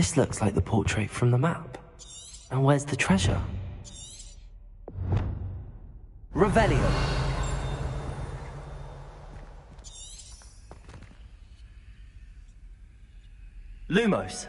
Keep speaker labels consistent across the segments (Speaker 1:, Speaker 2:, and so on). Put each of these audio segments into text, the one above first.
Speaker 1: This looks like the portrait from the map. And where's the treasure? Revelio! Lumos!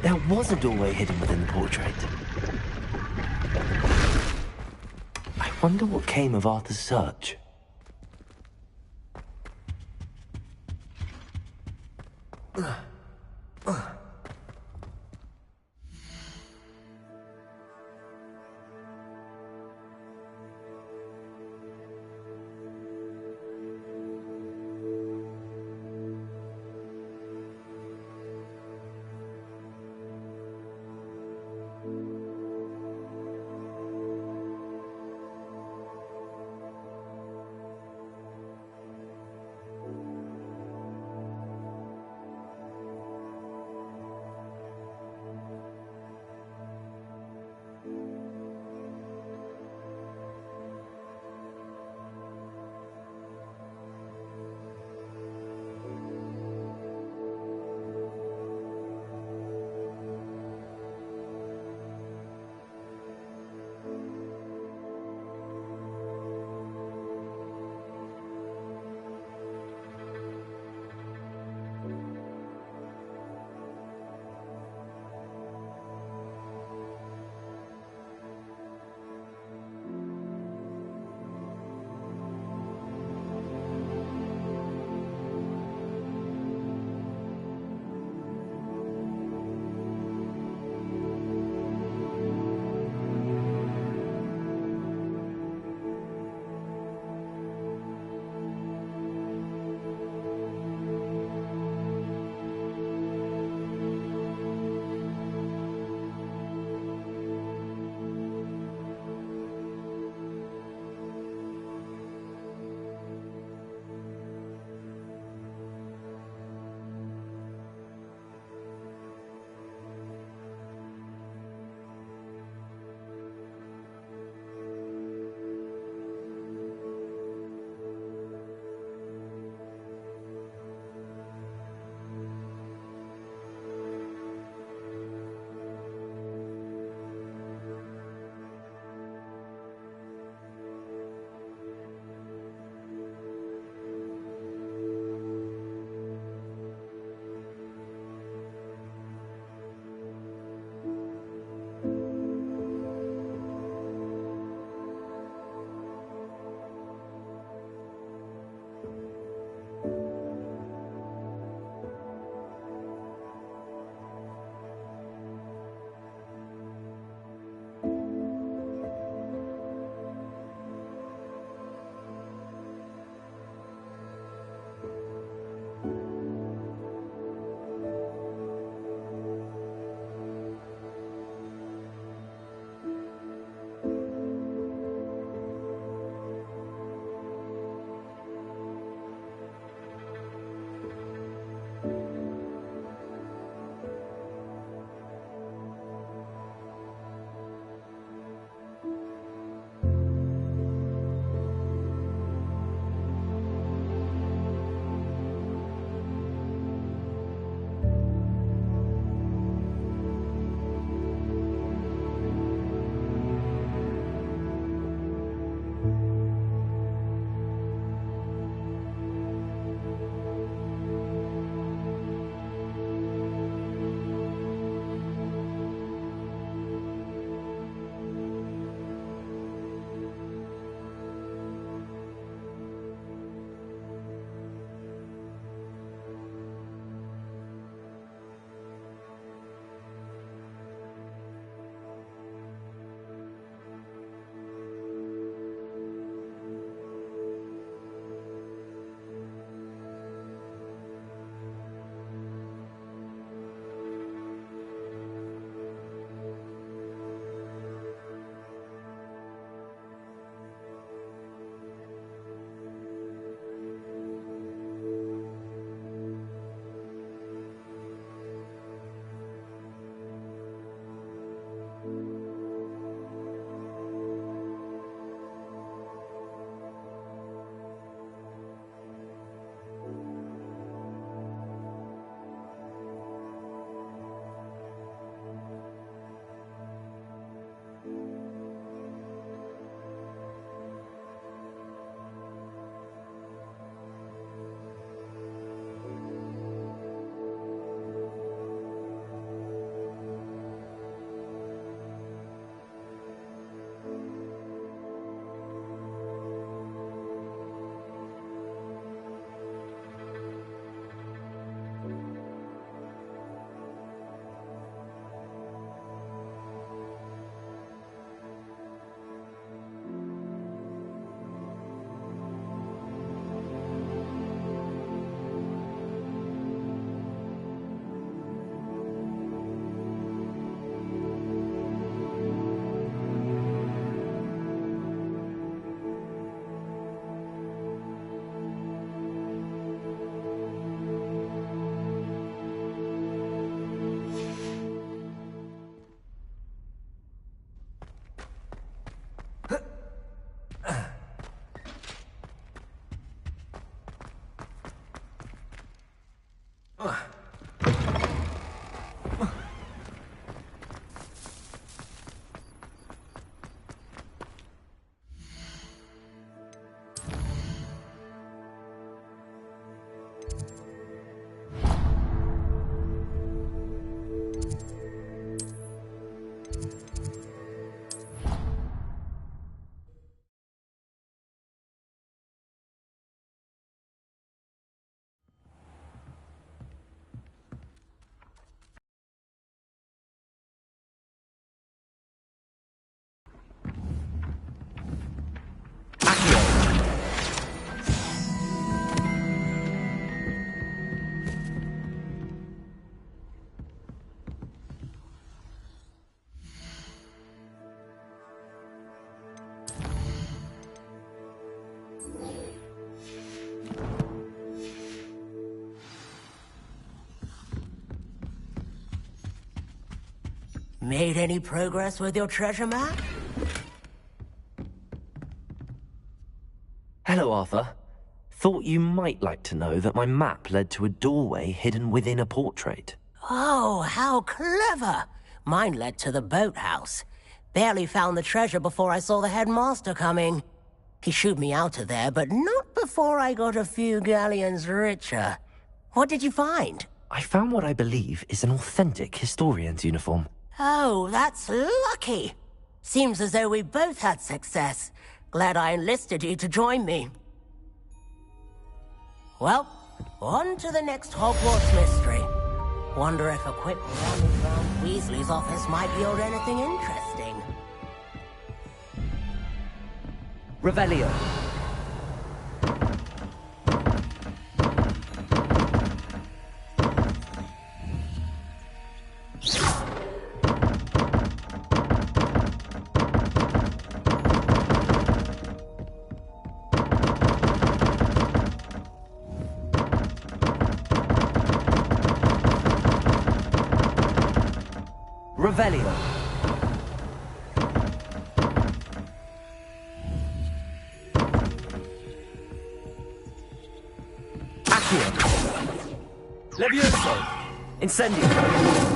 Speaker 1: There was a doorway hidden within the portrait. I wonder what came of Arthur's search.
Speaker 2: Made any progress with your treasure map?
Speaker 1: Hello, Arthur. Thought you might like to know that my map led to a doorway hidden within a portrait.
Speaker 2: Oh, how clever! Mine led to the boathouse. Barely found the treasure before I saw the headmaster coming. He shooed me out of there, but not before I got a few galleons richer. What did you find?
Speaker 1: I found what I believe is an authentic historian's uniform.
Speaker 2: Oh, that's lucky. Seems as though we both had success. Glad I enlisted you to join me. Well, on to the next Hogwarts mystery. Wonder if a quick round around Weasley's office might yield anything interesting.
Speaker 1: Revelio. Revelio. Accio. Levioso. Incendio.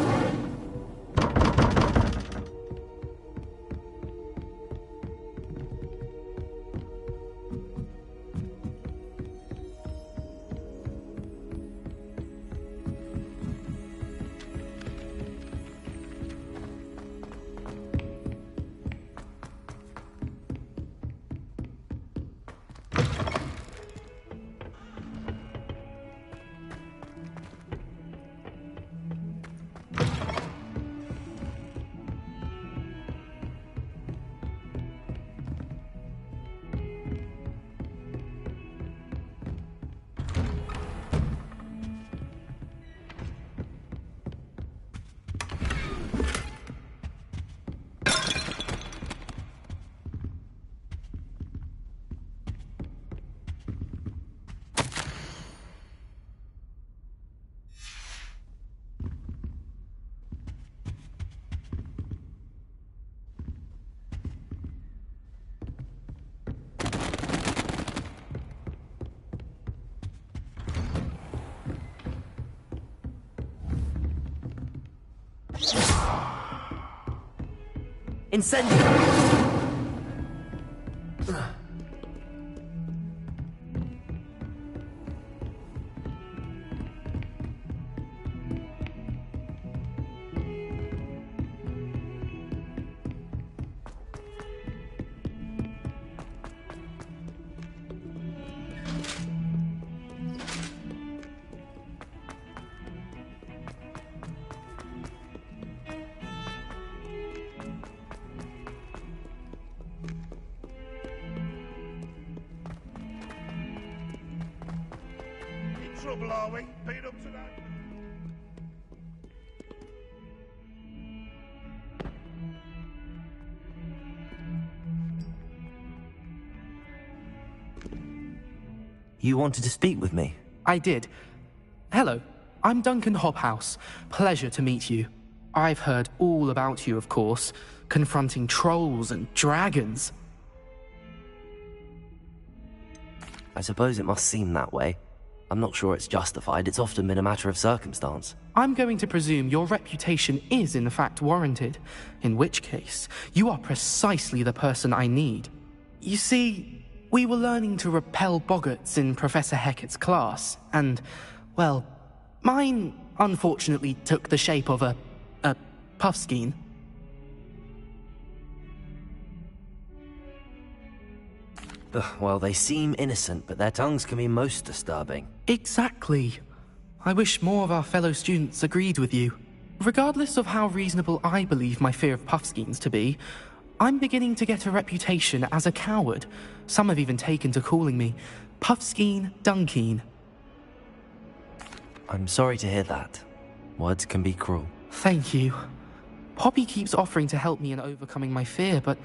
Speaker 1: Incendio.
Speaker 3: Trouble, are we? Been up to that?
Speaker 1: You wanted to speak with me?
Speaker 4: I did. Hello, I'm Duncan Hobhouse. Pleasure to meet you. I've heard all about you, of course, confronting trolls and dragons.
Speaker 1: I suppose it must seem that way. I'm not sure it's justified. It's often been a matter of circumstance.
Speaker 4: I'm going to presume your reputation is in fact warranted, in which case, you are precisely the person I need. You see, we were learning to repel boggarts in Professor Hecat's class, and, well, mine unfortunately took the shape of a puffskein.
Speaker 1: Well, they seem innocent, but their tongues can be most disturbing.
Speaker 4: Exactly. I wish more of our fellow students agreed with you. Regardless of how reasonable I believe my fear of puffskeins to be, I'm beginning to get a reputation as a coward. Some have even taken to calling me Puffskeen Dunkeen.
Speaker 1: I'm sorry to hear that. Words can be cruel.
Speaker 4: Thank you. Poppy keeps offering to help me in overcoming my fear, but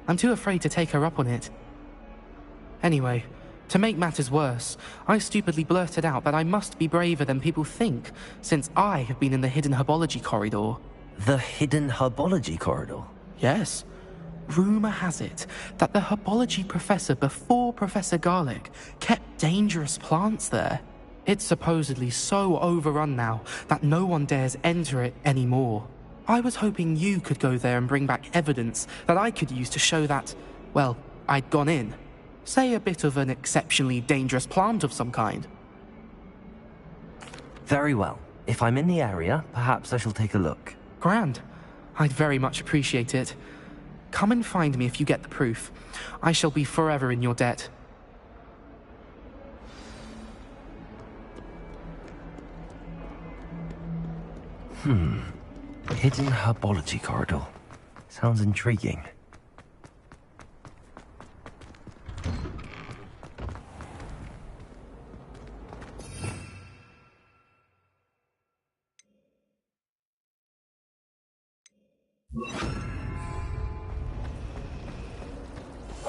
Speaker 4: I'm too afraid to take her up on it. Anyway, to make matters worse, I stupidly blurted out that I must be braver than people think, since I have been in the hidden herbology corridor.
Speaker 1: The hidden herbology corridor?
Speaker 4: Yes. Rumor has it that the herbology professor before Professor Garlic kept dangerous plants there. It's supposedly so overrun now that no one dares enter it anymore. I was hoping you could go there and bring back evidence that I could use to show that, well, I'd gone in. Say a bit of an exceptionally dangerous plant of some kind.
Speaker 1: Very well. If I'm in the area, perhaps I shall take a look.
Speaker 4: Grand. I'd very much appreciate it. Come and find me if you get the proof. I shall be forever in your debt.
Speaker 1: Hidden herbology corridor. Sounds intriguing.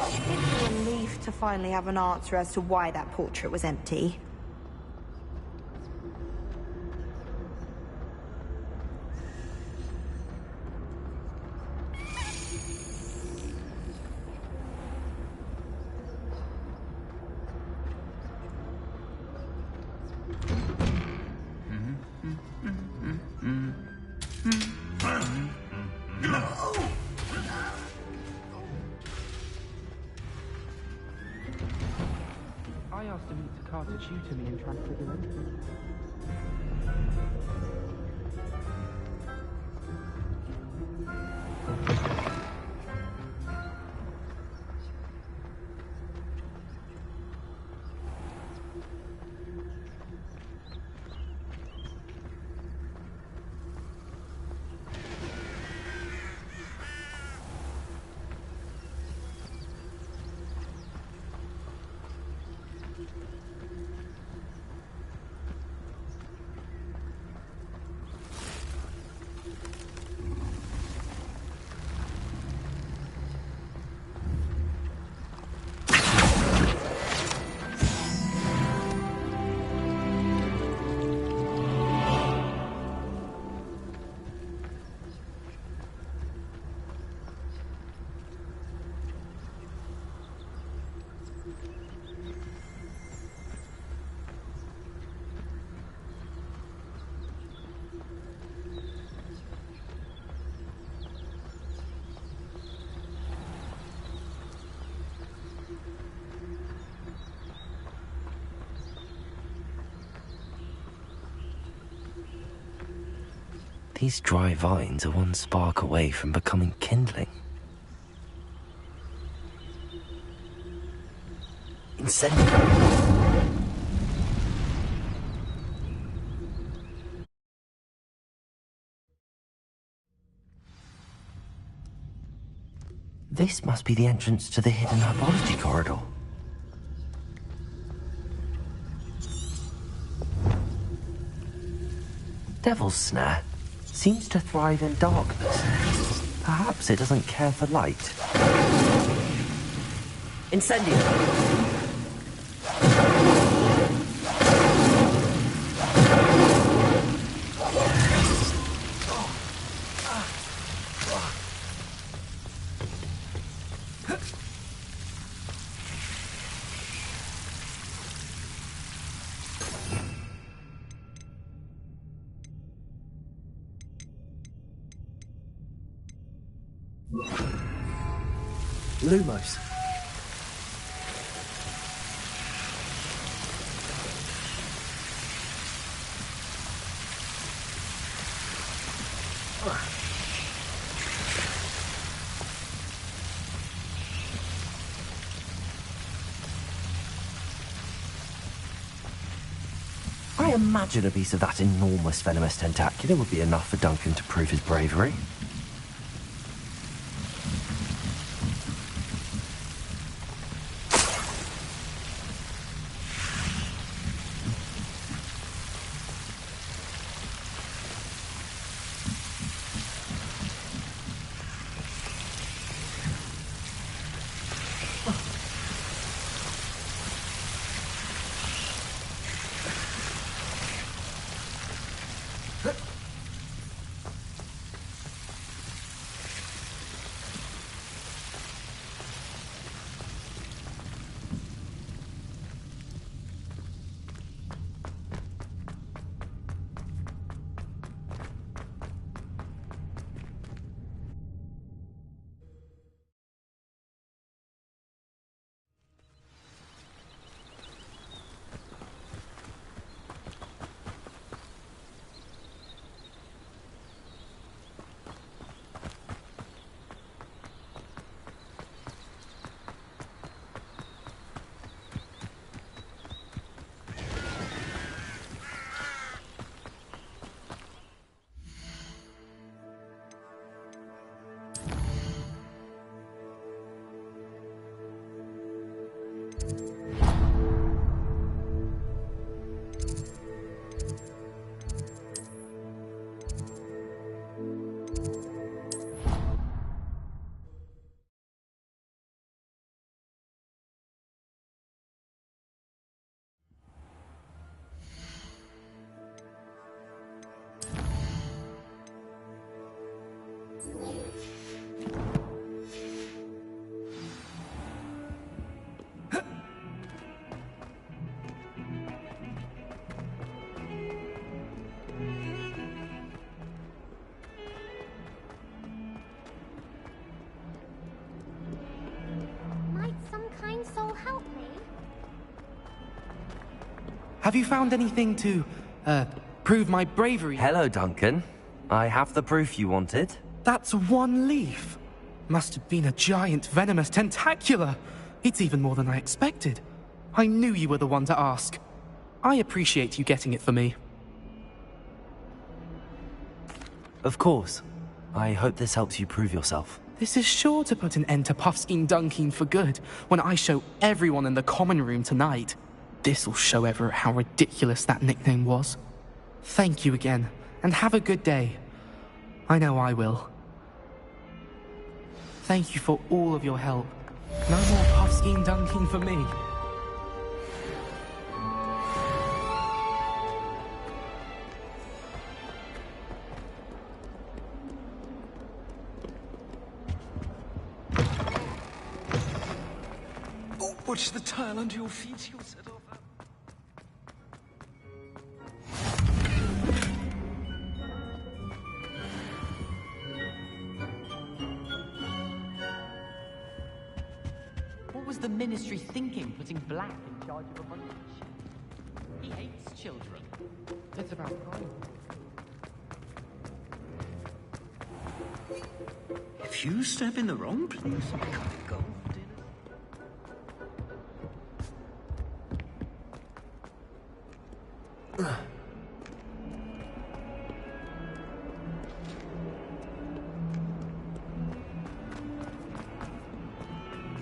Speaker 5: It's a relief to finally have an answer as to why that portrait was empty.
Speaker 4: I asked him to cast a tutor me and transfigure anything.
Speaker 1: These dry vines are one spark away from becoming kindling. Incendiary. This must be the entrance to the hidden herbology corridor. Devil's Snare seems to thrive in darkness. Perhaps it doesn't care for light. Incendiary!
Speaker 6: Lumos.
Speaker 1: I imagine a piece of that enormous venomous tentacular would be enough for Duncan to prove his bravery.
Speaker 7: Might some kind soul help me?
Speaker 4: Have you found anything to, prove my bravery?
Speaker 1: Hello, Duncan. I have the proof you wanted.
Speaker 4: That's one leaf. Must have been a giant venomous tentacula. It's even more than I expected. I knew you were the one to ask. I appreciate you getting it for me.
Speaker 1: Of course. I hope this helps you prove yourself.
Speaker 4: This is sure to put an end to Puffskein Dunkin for good when I show everyone in the common room tonight. This'll show Everett how ridiculous that nickname was. Thank you again, and have a good day. I know I will. Thank you for all of your help. No more Puffskein Dunkin for me.
Speaker 6: Oh, watch the tile under your feet. You'll set off.
Speaker 8: What was the Ministry thinking, putting Black in charge of a bunch of children? He hates children.
Speaker 4: It's about time.
Speaker 6: If you step in the wrong place, I can't go on dinner.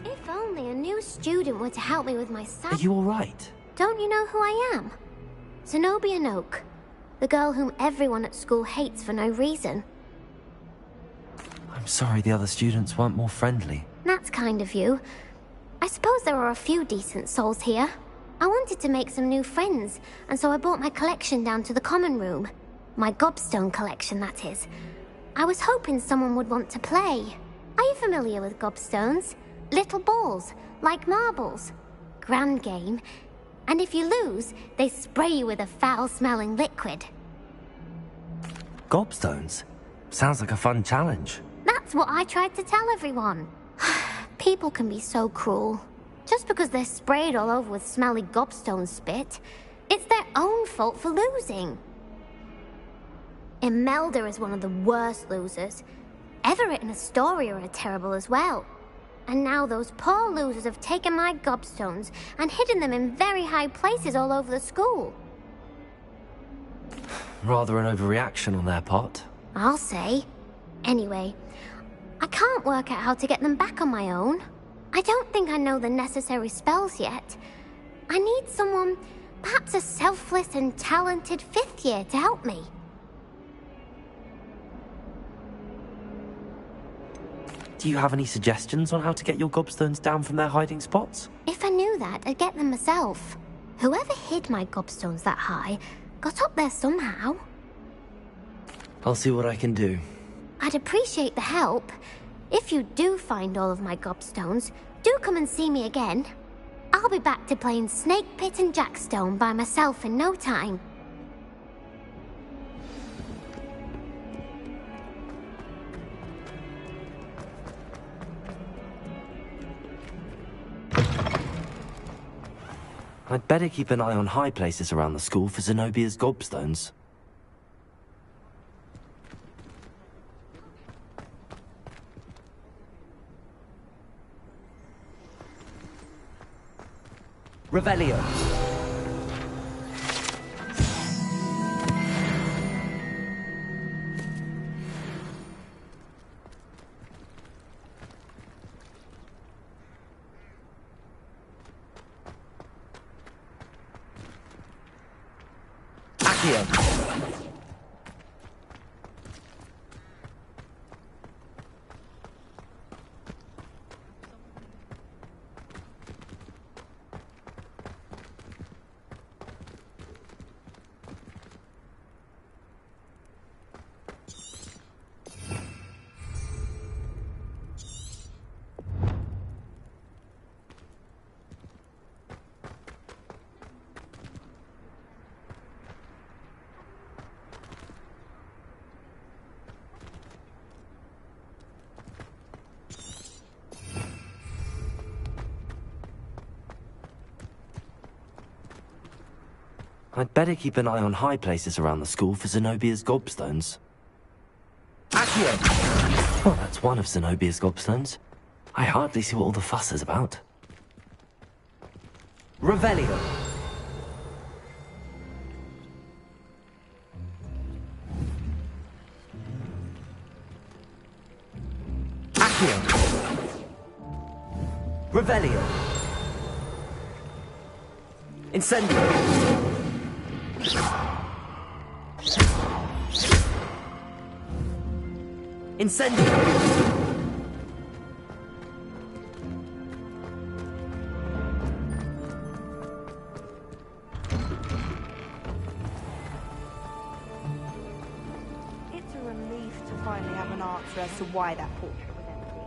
Speaker 7: If only a new student were to help me with my
Speaker 1: Are you alright?
Speaker 7: Don't you know who I am? Zenobia Noak, the girl whom everyone at school hates for no reason.
Speaker 1: I'm sorry the other students weren't more friendly.
Speaker 7: That's kind of you. I suppose there are a few decent souls here. I wanted to make some new friends, and so I brought my collection down to the common room. My gobstone collection, that is. I was hoping someone would want to play. Are you familiar with gobstones? Little balls, like marbles. Grand game. And if you lose, they spray you with a foul-smelling liquid.
Speaker 1: Gobstones? Sounds like a fun challenge.
Speaker 7: That's what I tried to tell everyone. People can be so cruel. Just because they're sprayed all over with smelly gobstone spit, it's their own fault for losing. Imelda is one of the worst losers. Everett and Astoria are terrible as well. And now those poor losers have taken my gobstones and hidden them in very high places all over the school.
Speaker 1: Rather an overreaction on their part.
Speaker 7: I'll say. Anyway, I can't work out how to get them back on my own. I don't think I know the necessary spells yet. I need someone, perhaps a selfless and talented fifth year to help me.
Speaker 1: Do you have any suggestions on how to get your gobstones down from their hiding spots?
Speaker 7: If I knew that, I'd get them myself. Whoever hid my gobstones that high got up there somehow.
Speaker 1: I'll see what I can do.
Speaker 7: I'd appreciate the help. If you do find all of my gobstones, do come and see me again. I'll be back to playing Snake Pit and Jackstone by myself in no time.
Speaker 1: I'd better keep an eye on high places around the school for Zenobia's gobstones. Revelio. Accio. I'd better keep an eye on high places around the school for Zenobia's gobstones. Accio! Well, that's one of Zenobia's gobstones. I hardly see what all the fuss is about. Revelio! Accio! Revelio! Incendio! Incendio!
Speaker 5: It's a relief to finally have an answer as to why that portrait was empty.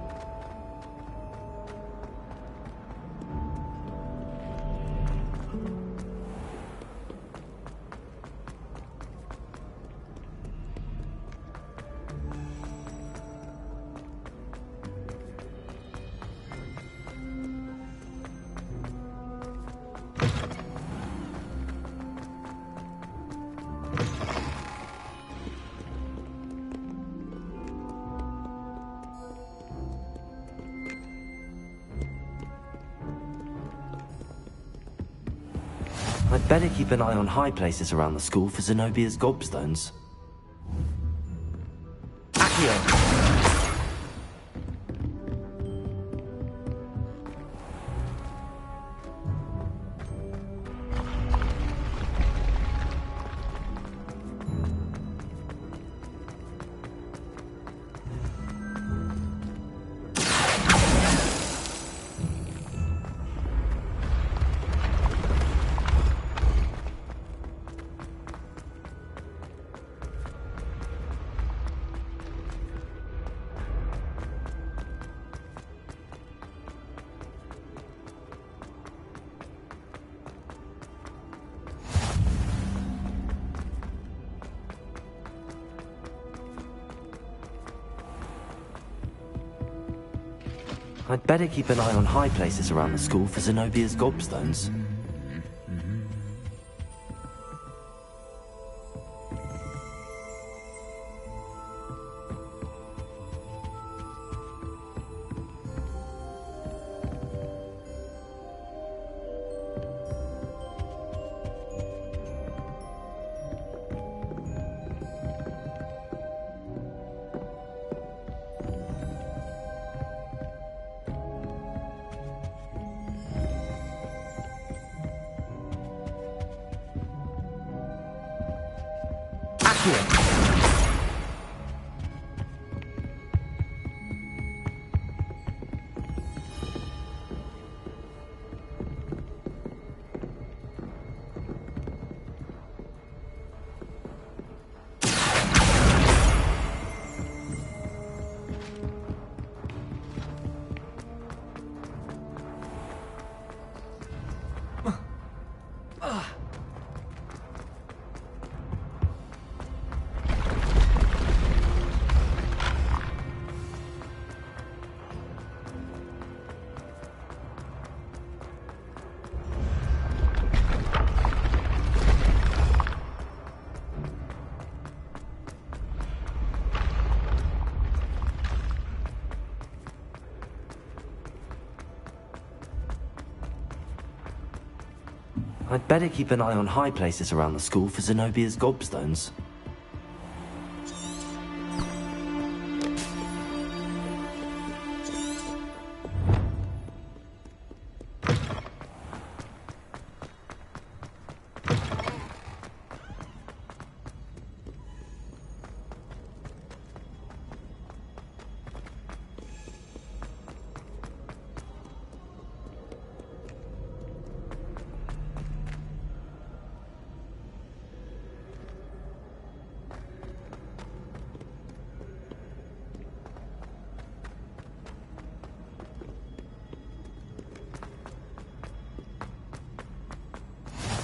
Speaker 1: I'd better keep an eye on high places around the school for Zenobia's gobstones. Accio! I'd better keep an eye on high places around the school for Zenobia's gobstones. I'd better keep an eye on high places around the school for Zenobia's gobstones.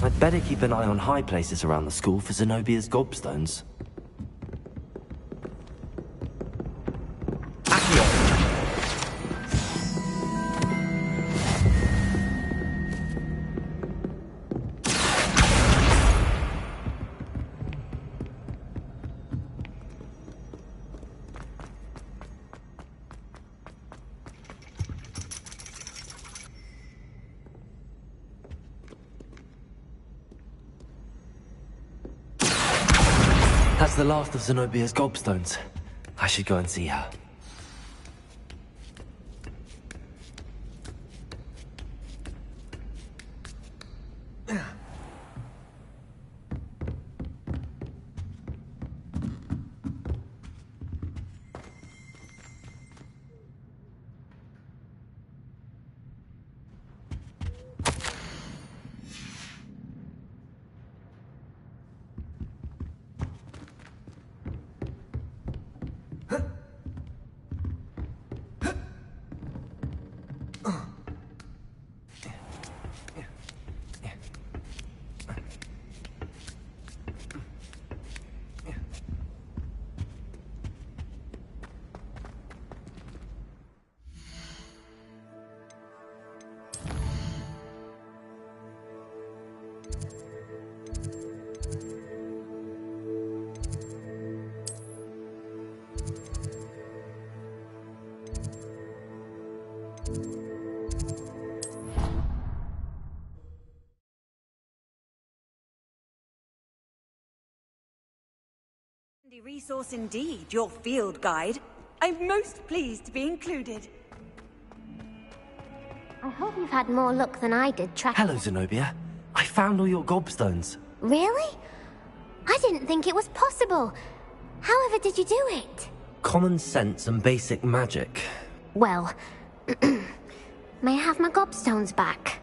Speaker 1: I'd better keep an eye on high places around the school for Zenobia's gobstones. Accio! That's the last of Zenobia's gobstones. I should go and see her.
Speaker 9: Resource indeed, your field guide. I'm most pleased to be included.
Speaker 7: I hope you've had more luck than I did tracking...
Speaker 1: Hello, Zenobia. I found all your gobstones.
Speaker 7: Really? I didn't think it was possible. However did you do it?
Speaker 1: Common sense and basic magic.
Speaker 7: Well, may I have my gobstones back?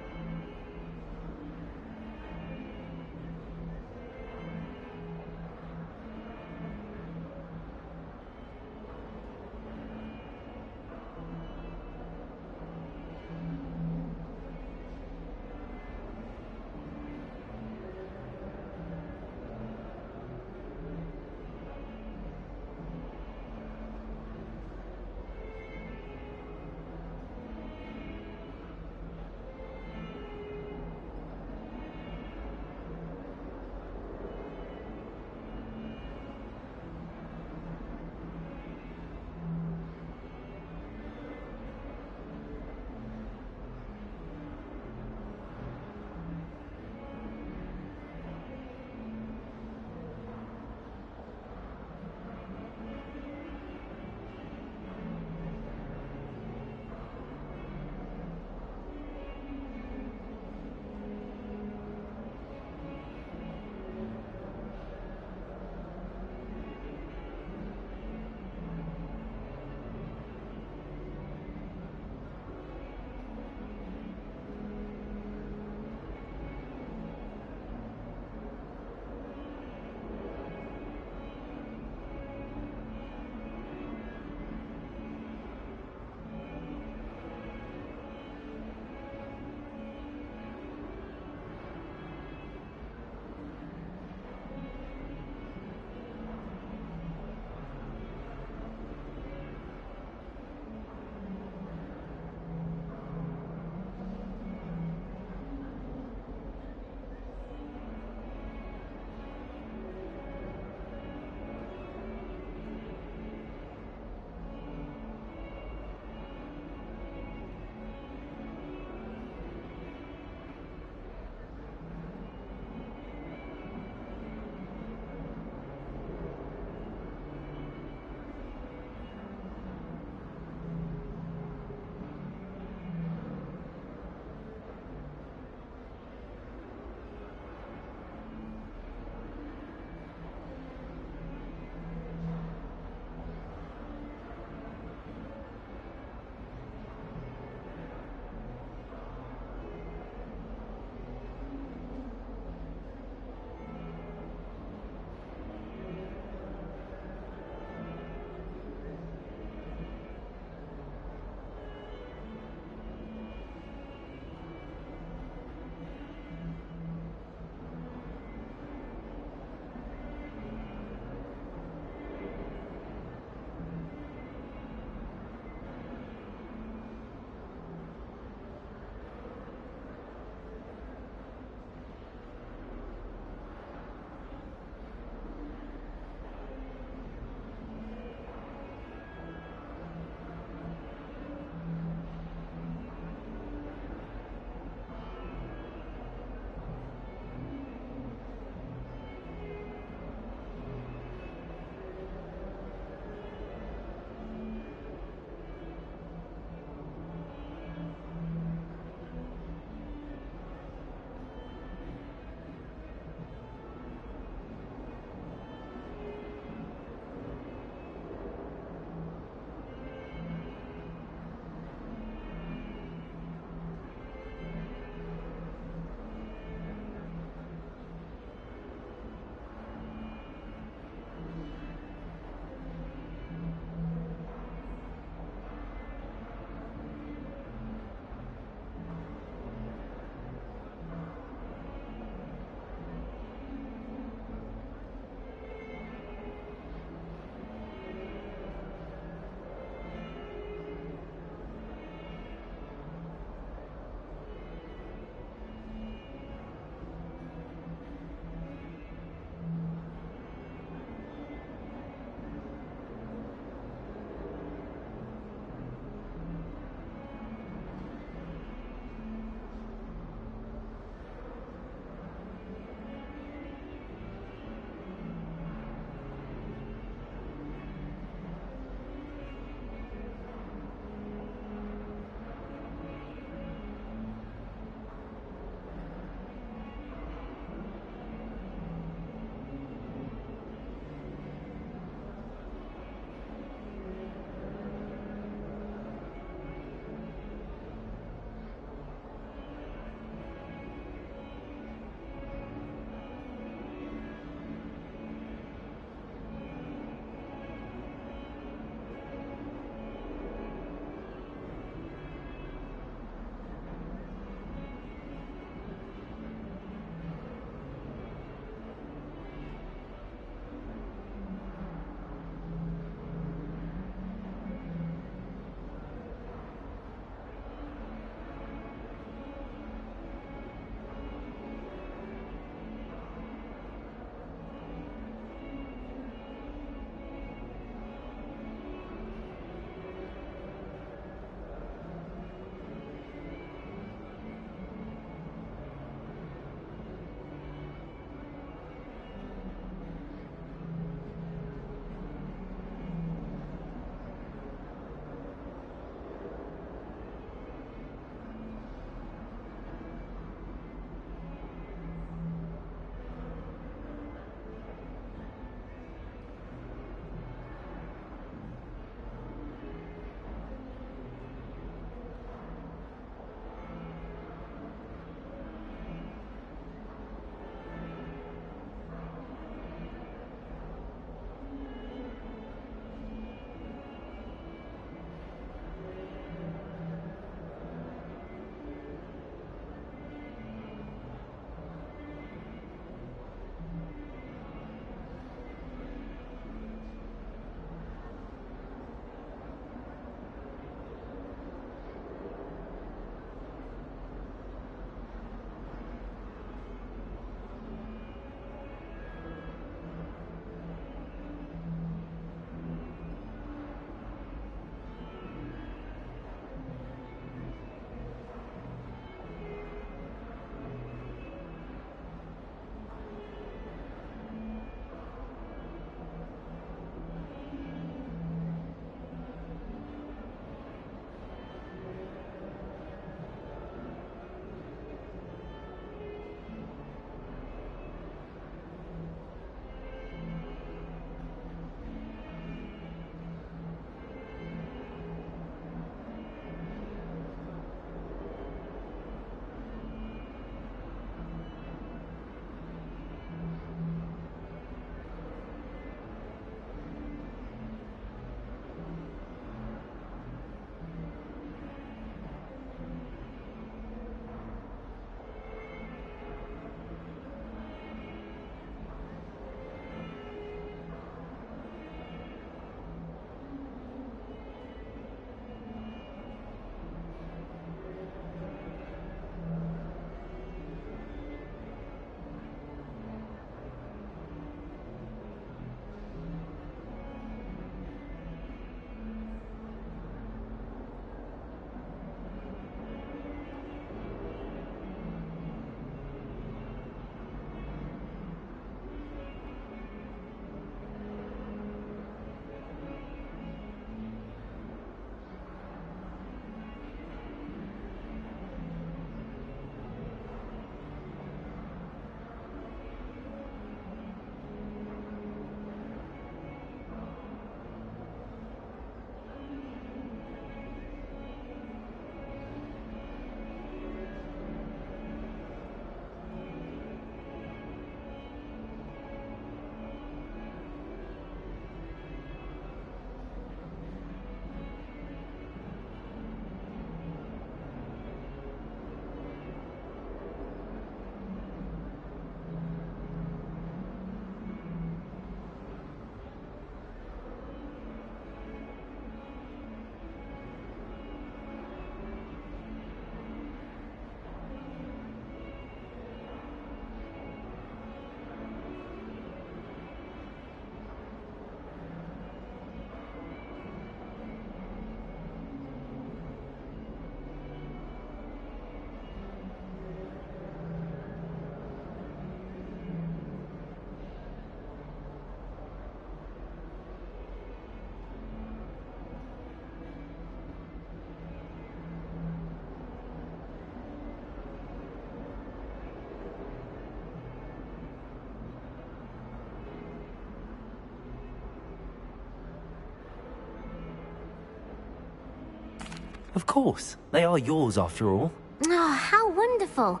Speaker 1: Of course. They are yours after all.
Speaker 7: Oh, how wonderful.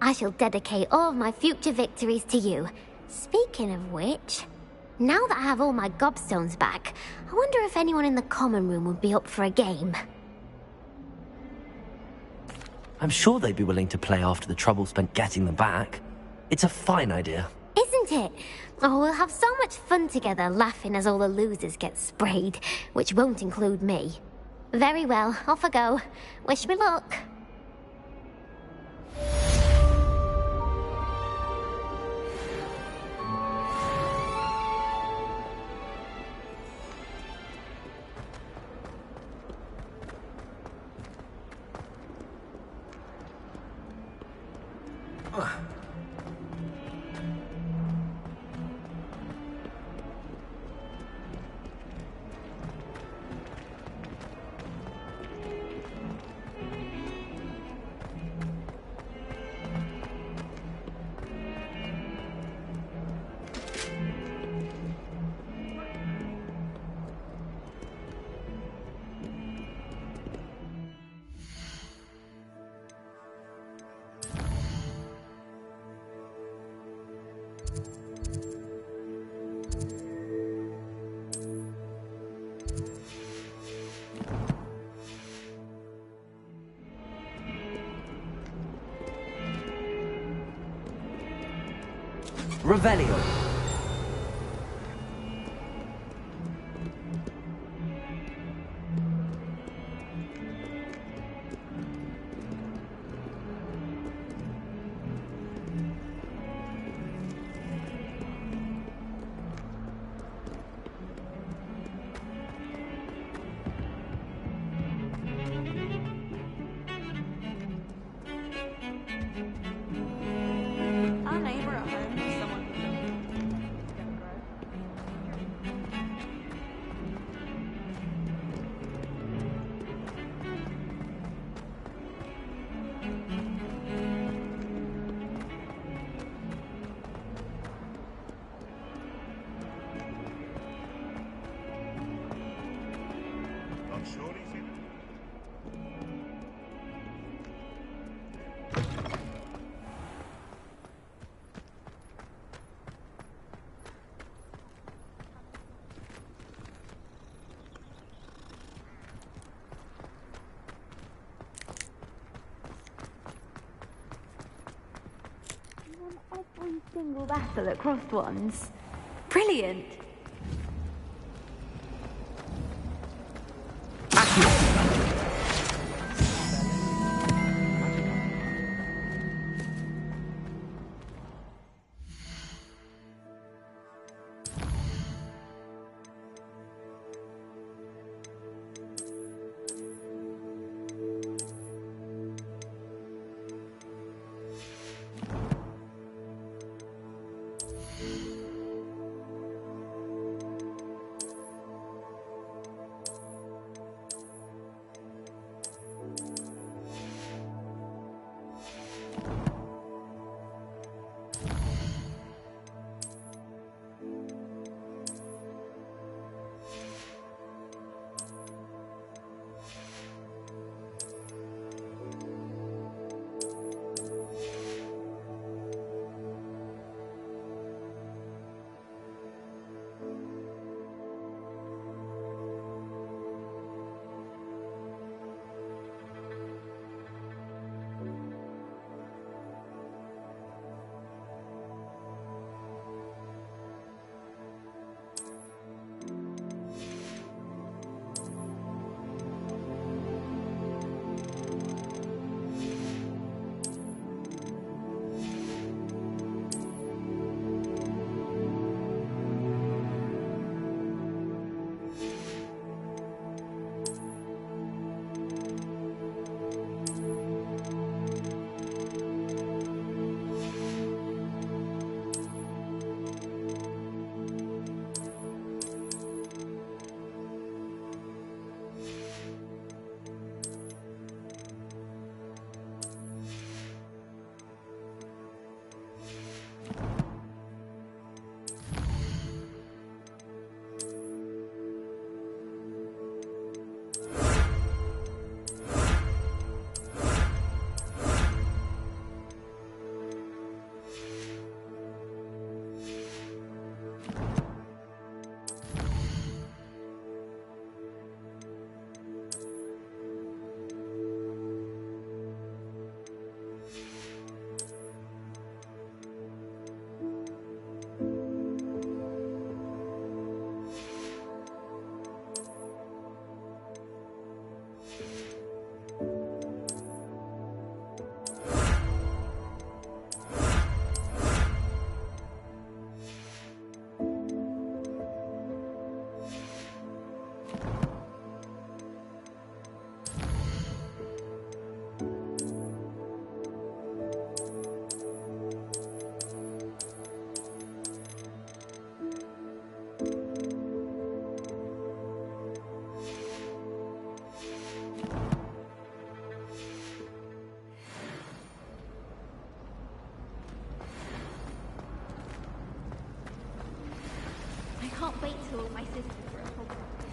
Speaker 7: I shall dedicate all of my future victories to you. Speaking of which, now that I have all my gobstones back, I wonder if anyone in the common room would be up for a game.
Speaker 1: I'm sure they'd be willing to play after the trouble spent getting them back. It's a fine idea.
Speaker 7: Isn't it? Oh, we'll have so much fun together, laughing as all the losers get sprayed, which won't include me. Very well, off I go. Wish me luck.
Speaker 1: Revelio.
Speaker 5: Our neighbour at home is someone who
Speaker 3: I'm sure he's in it.
Speaker 5: every single battle at crossed ones. Brilliant.
Speaker 7: my sisters were at Hogwarts.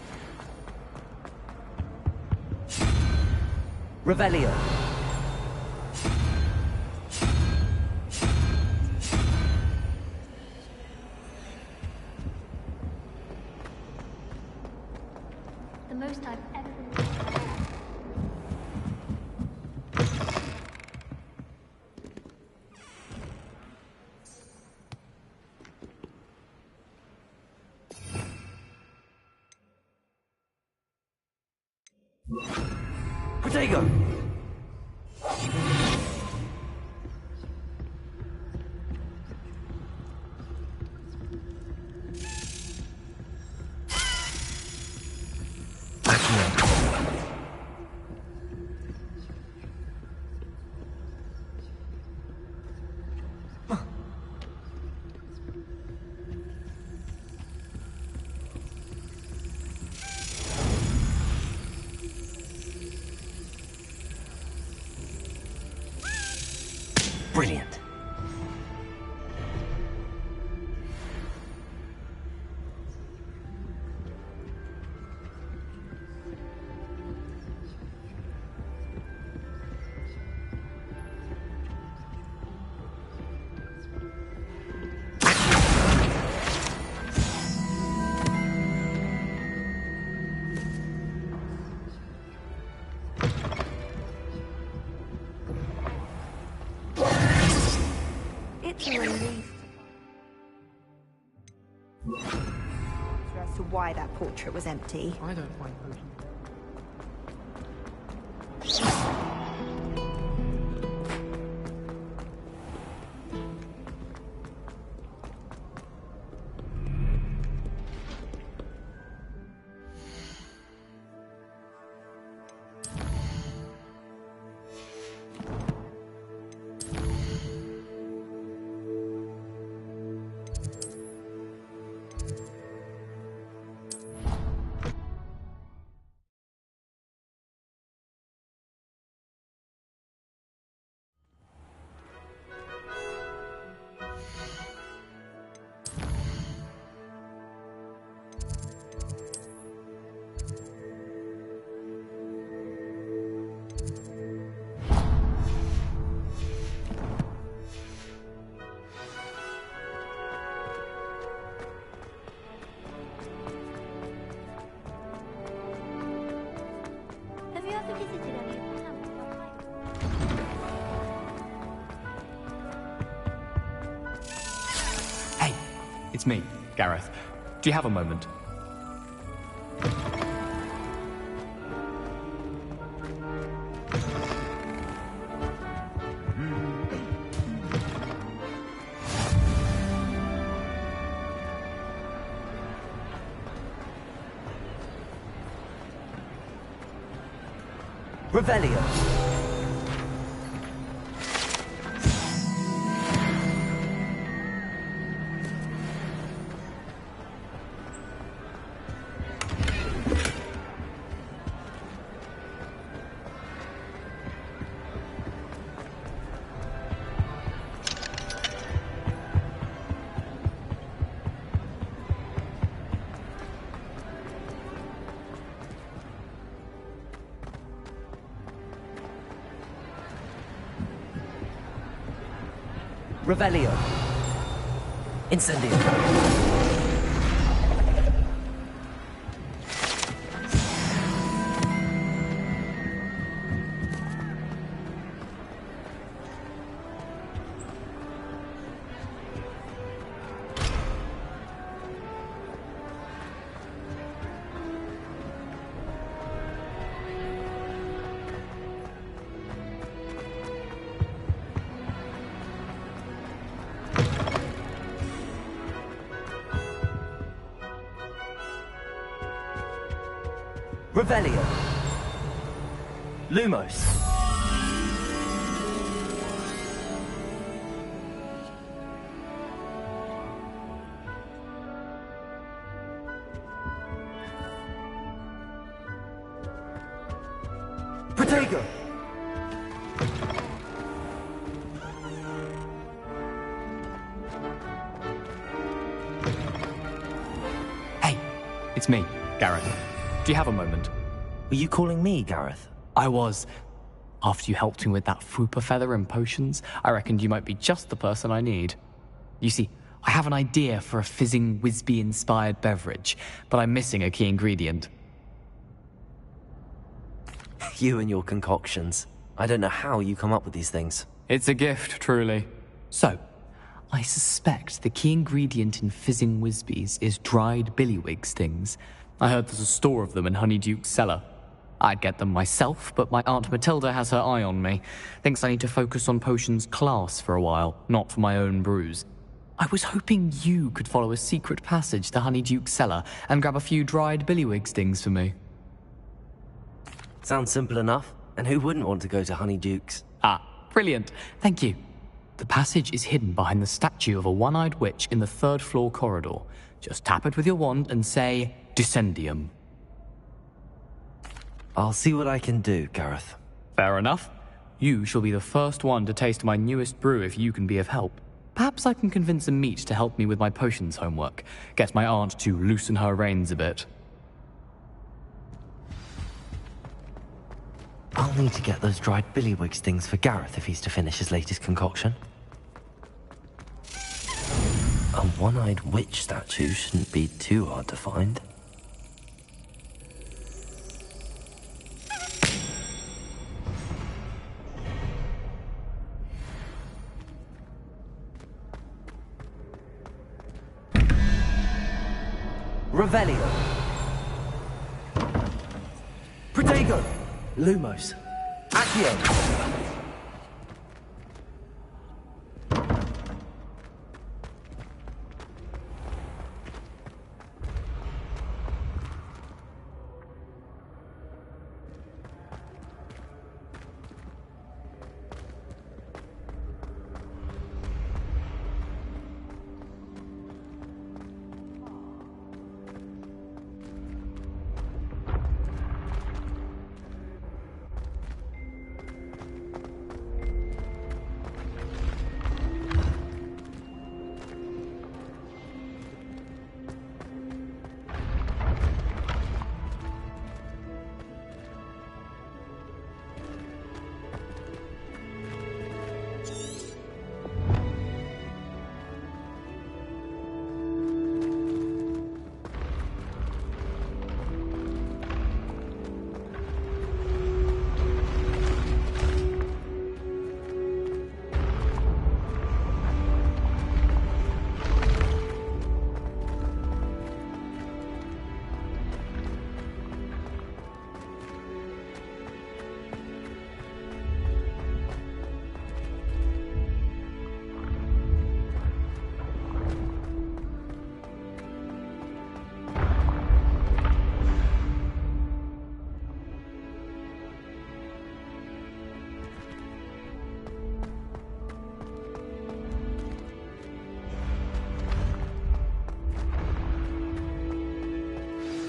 Speaker 1: Revelio.
Speaker 7: The most I've ever been.
Speaker 1: Protego! Brilliant.
Speaker 5: It's a relief. As to why that portrait was empty.
Speaker 4: I don't find potions.
Speaker 7: Have you ever visited any of the camps or hikes?
Speaker 10: Hey, it's me, Gareth. Do you have a moment?
Speaker 1: Revelio. Revelio. Incendio. Revelio. Lumos. Protego.
Speaker 10: Hey, It's me, Gareth. Do you have a moment?
Speaker 1: Were you calling me, Gareth?
Speaker 10: I was. After you helped me with that Fooper feather and potions, I reckoned you might be just the person I need. You see, I have an idea for a fizzing Wisby-inspired beverage, but I'm missing a key ingredient.
Speaker 1: You and your concoctions. I don't know how you come up with these things.
Speaker 10: It's a gift, truly. So, I suspect the key ingredient in fizzing Wisbies is dried billywig stings. I heard there's a store of them in Honeyduke's cellar. I'd get them myself, but my Aunt Matilda has her eye on me. Thinks I need to focus on potions class for a while, not for my own brews. I was hoping you could follow a secret passage to Honeyduke's cellar and grab a few dried billywig stings for me.
Speaker 1: Sounds simple enough. And who wouldn't want to go to Honeyduke's?
Speaker 10: Ah, brilliant. Thank you. The passage is hidden behind the statue of a one-eyed witch in the third-floor corridor. Just tap it with your wand and say, Descendium.
Speaker 1: I'll see what I can do, Gareth.
Speaker 10: Fair enough. You shall be the first one to taste my newest brew if you can be of help. Perhaps I can convince a meat to help me with my potions homework. Get my aunt to loosen her reins a bit.
Speaker 1: I'll need to get those dried billywig stings for Gareth if he's to finish his latest concoction. A one-eyed witch statue shouldn't be too hard to find. Revelio. Protego. Lumos. Accio.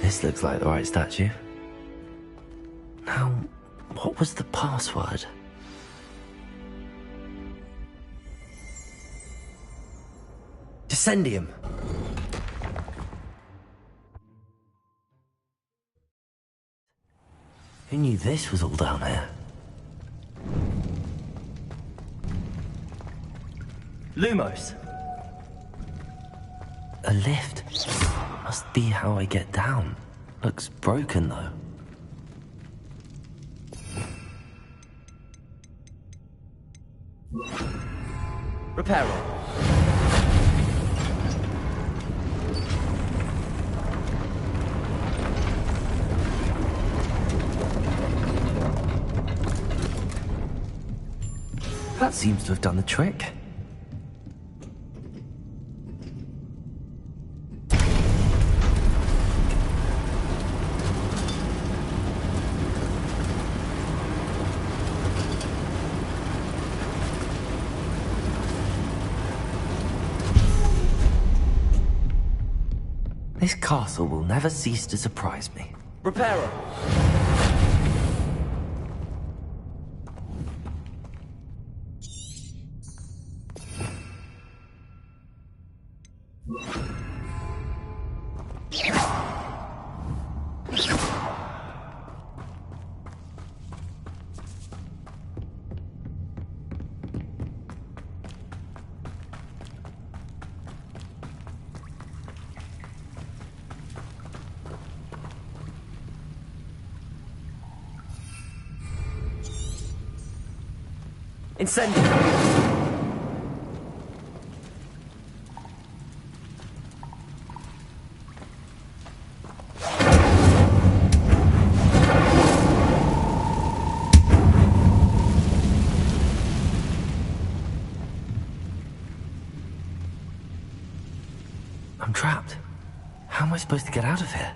Speaker 1: This looks like the right statue. Now, what was the password? Descendium. Who knew this was all down here? Lumos. A lift. Must be how I get down. Looks broken, though. Repair it. That seems to have done the trick. This castle will never cease to surprise me. Reparo! Incendio! I'm trapped. How am I supposed to get out of here?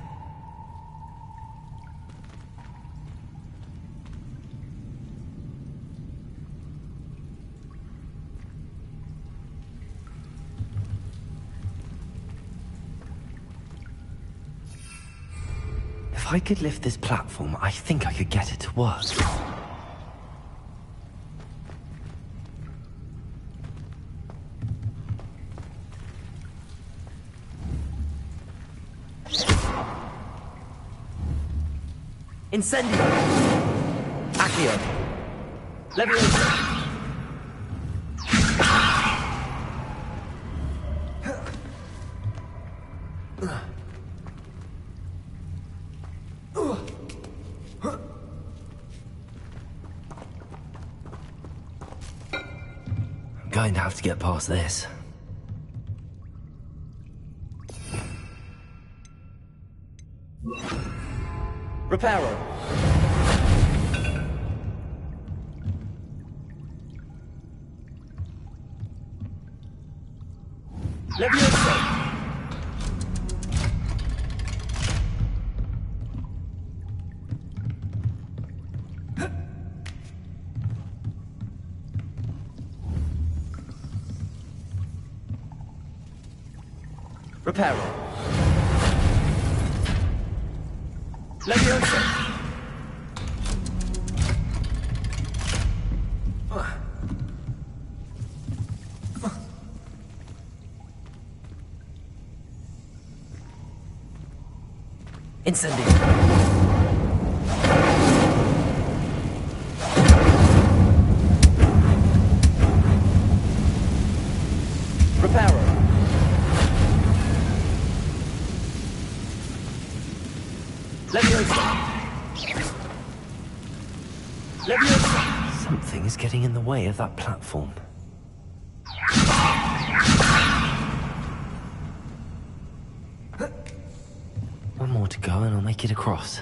Speaker 1: If I could lift this platform, I think I could get it to work. Incendio! Accio! Leviosa! I'm going to have to get past this. Reparo. Leviosa. Reparo. Leviosa. Incendio. Reparo. Leviosa. Leviosa. Something is getting in the way of that platform. One more to go and I'll make it across.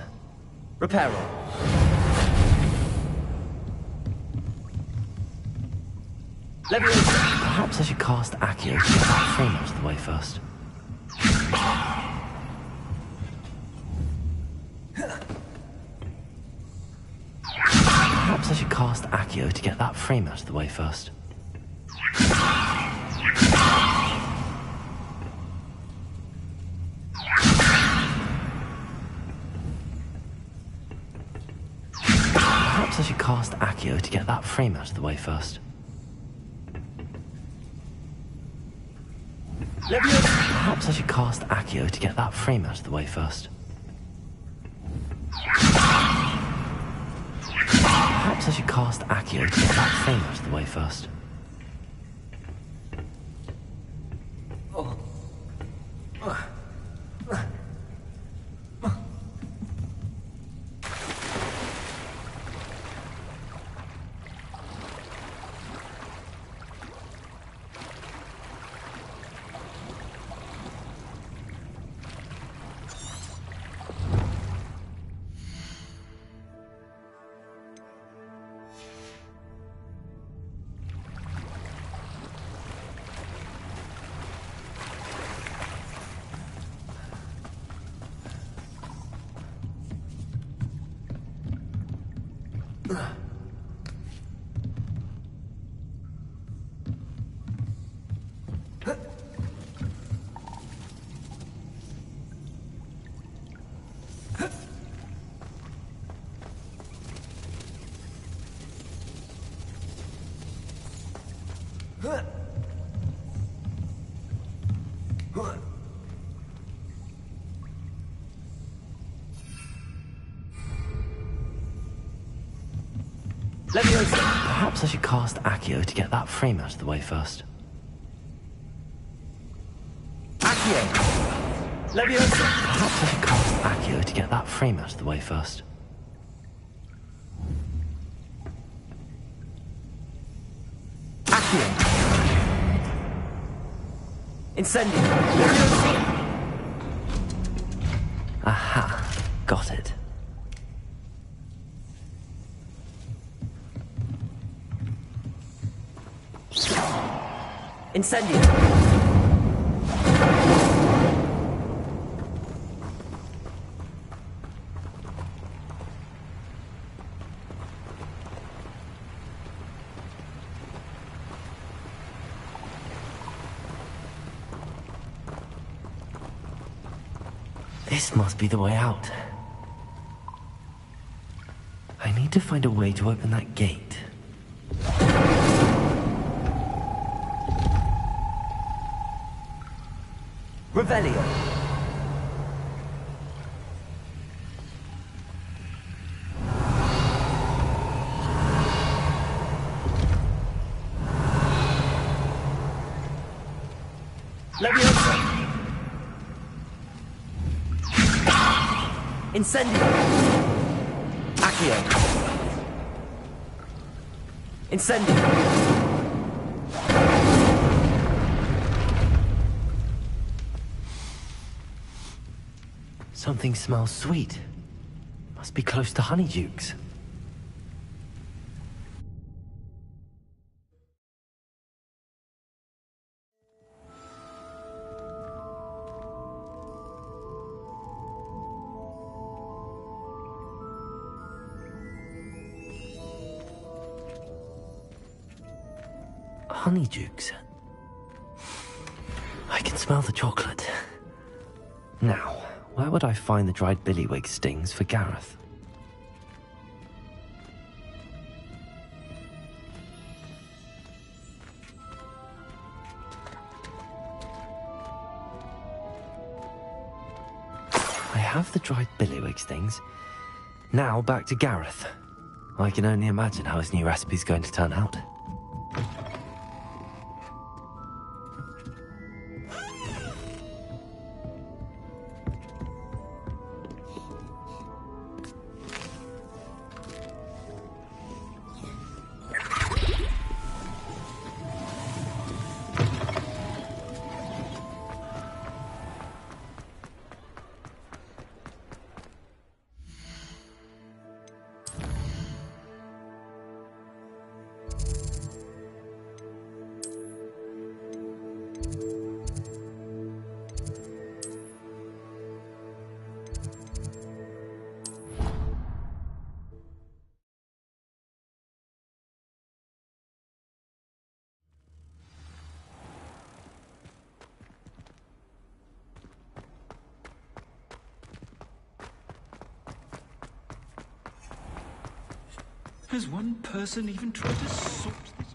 Speaker 1: Reparo. Leviosa. Perhaps I should cast Accio to get that frame out of the way first. Perhaps I should cast Accio to get that frame out of the way first. Perhaps I should cast Accio to get that frame out of the way first. Perhaps I should cast Accio to get that frame out of the way first. Perhaps I should cast Accio to get that frame out of the way first. Perhaps I should cast Accio to get that frame out of the way first. Accio! Leviosa! Perhaps I should cast Accio to get that frame out of the way first. Incendio! Aha, got it. Incendio! This must be the way out. I need to find a way to open that gate. Revelio! Leviosa! Incendio! Accio! Incendio! Something smells sweet. Must be close to Honeydukes. Honeydukes. I can smell the chocolate. Now, where would I find the dried billywig stings for Gareth? I have the dried billywig stings. Now back to Gareth. I can only imagine how his new recipe's going to turn out.
Speaker 6: Has one person even tried to sort this?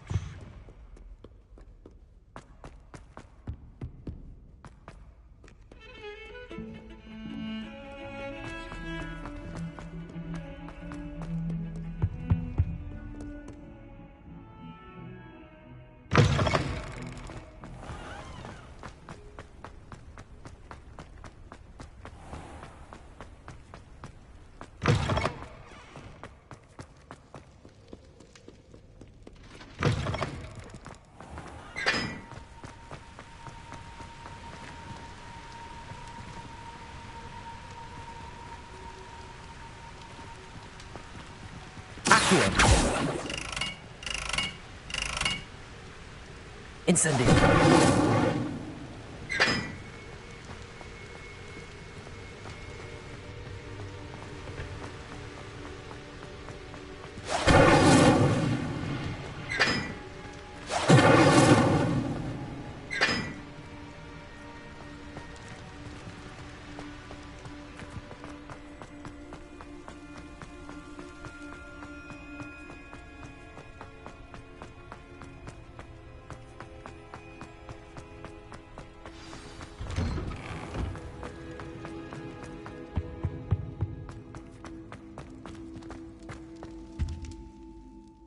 Speaker 1: Incendio!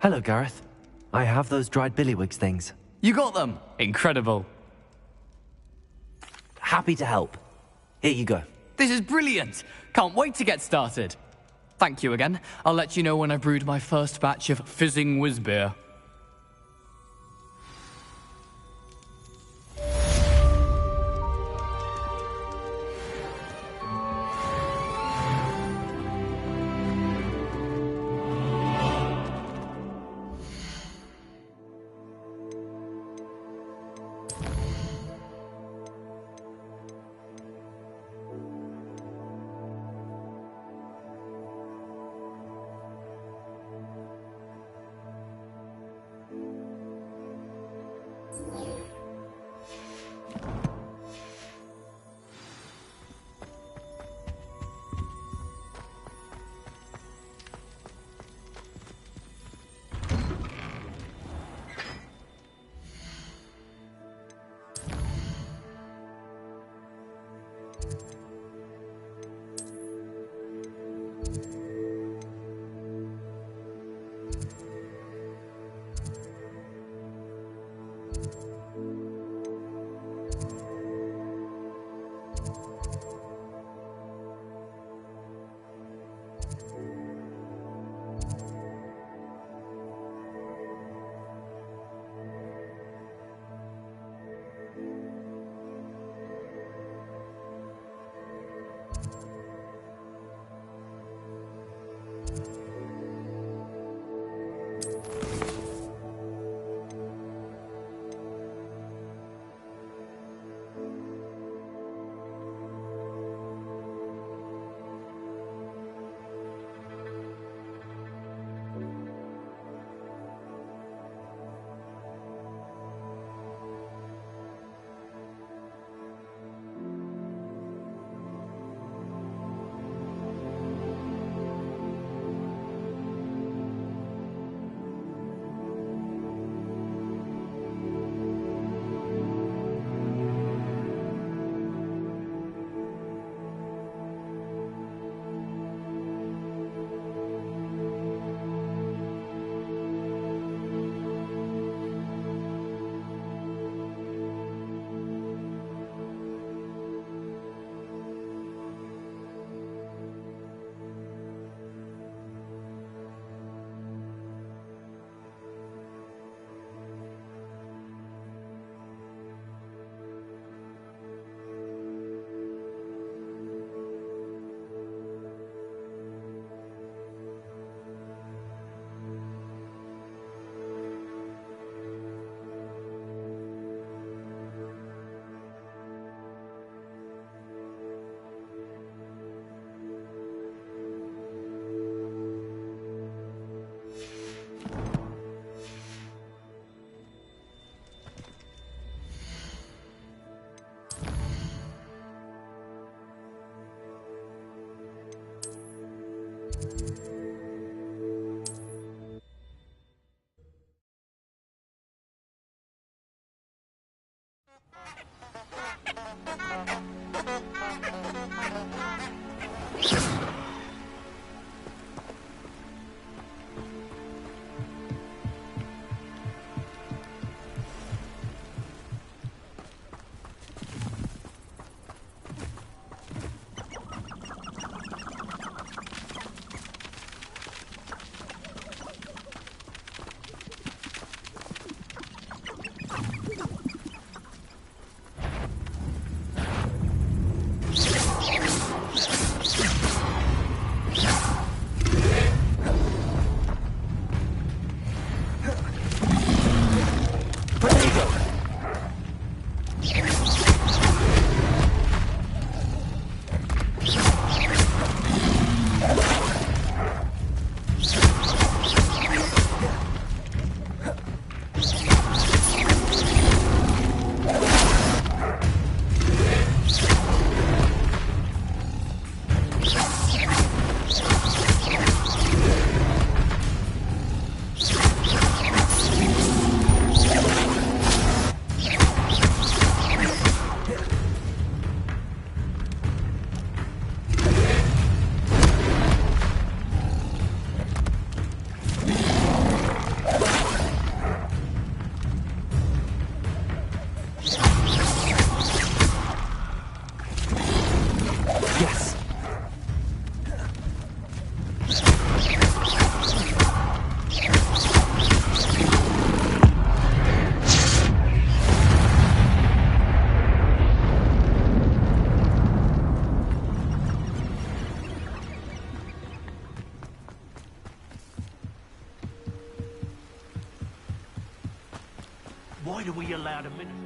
Speaker 1: Hello, Gareth. I have those dried billywig things.
Speaker 10: You got them! Incredible.
Speaker 1: Happy to help. Here you go.
Speaker 10: This is brilliant! Can't wait to get started. Thank you again. I'll let you know when I've brewed my first batch of fizzing whiz-beer.
Speaker 3: Why do we allow them in?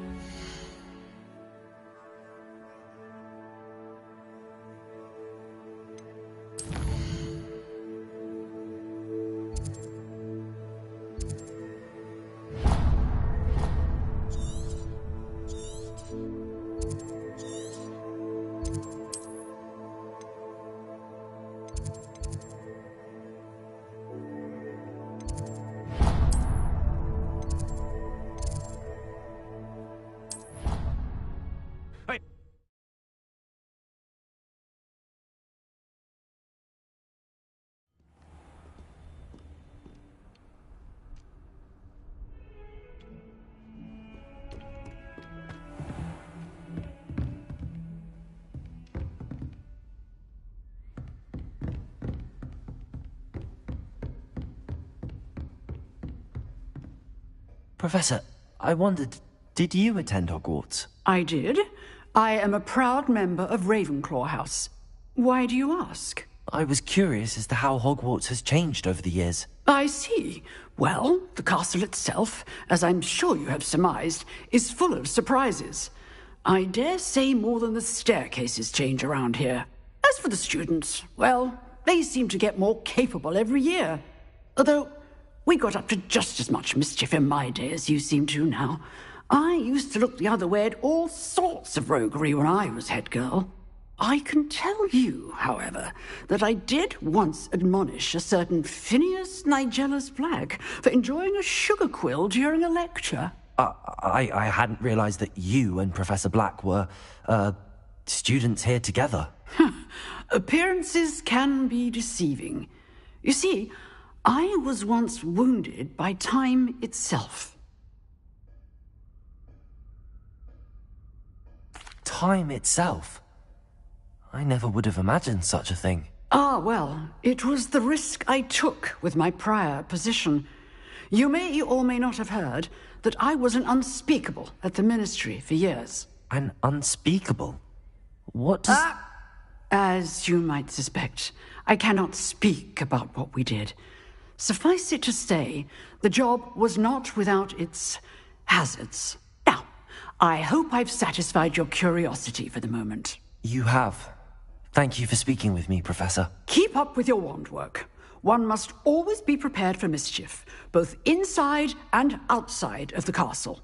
Speaker 1: Professor, I wondered, did you attend Hogwarts?
Speaker 11: I did. I am a proud member of Ravenclaw House. Why do you ask?
Speaker 1: I was curious as to how Hogwarts has changed over the years.
Speaker 11: I see. Well, the castle itself, as I'm sure you have surmised, is full of surprises. I dare say more than the staircases change around here. As for the students, well, they seem to get more capable every year. Although, we got up to just as much mischief in my day as you seem to now. I used to look the other way at all sorts of roguery when I was head girl. I can tell you, however, that I did once admonish a certain Phineas Nigella's Black for enjoying a sugar quill during a lecture.
Speaker 1: I hadn't realized that you and Professor Black were, students here together.
Speaker 11: Appearances can be deceiving. You see, I was once wounded by time itself.
Speaker 1: Time itself? I never would have imagined such a thing.
Speaker 11: Ah, well, it was the risk I took with my prior position. You may or may not have heard that I was an unspeakable at the Ministry for years.
Speaker 1: An unspeakable? What does...
Speaker 11: As you might suspect, I cannot speak about what we did. Suffice it to say, the job was not without its hazards. Now, I hope I've satisfied your curiosity for the moment.
Speaker 1: You have. Thank you for speaking with me, Professor.
Speaker 11: Keep up with your wand work. One must always be prepared for mischief, both inside and outside of the castle.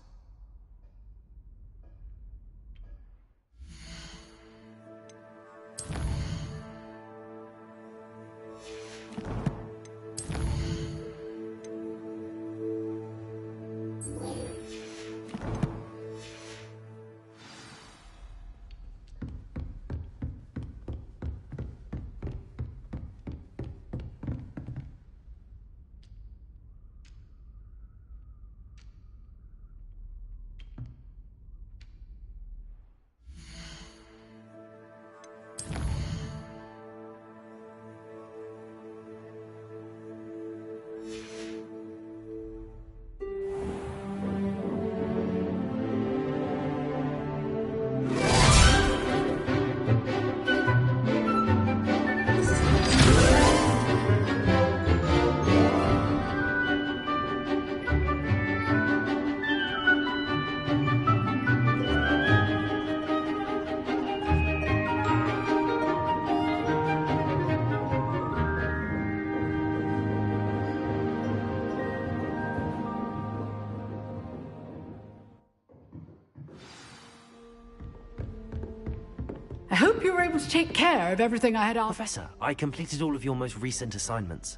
Speaker 11: I hope you were able to take care of everything I had asked.
Speaker 1: Professor, I completed all of your most recent assignments.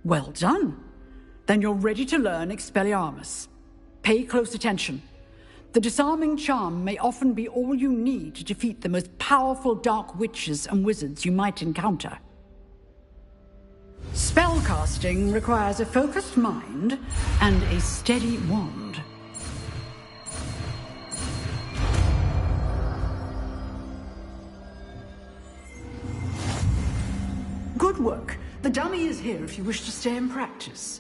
Speaker 11: Well done. Then you're ready to learn Expelliarmus. Pay close attention. The disarming charm may often be all you need to defeat the most powerful dark witches and wizards you might encounter. Spellcasting requires a focused mind and a steady wand. Good work. The dummy is here if you wish to stay and practice.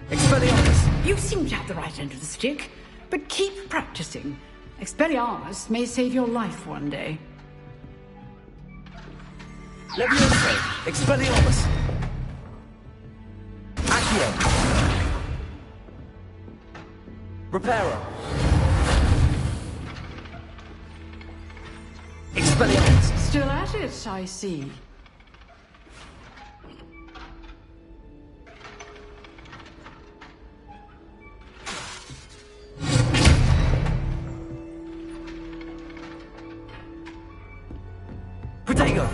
Speaker 1: Expelliarmus!
Speaker 11: You seem to have the right end of the stick, but keep practicing. Expelliarmus may save your life one day.
Speaker 1: Levioso! Expelliarmus! Accio! Reparo! Expelliarmus!
Speaker 11: Still at it, I see.
Speaker 1: Protego!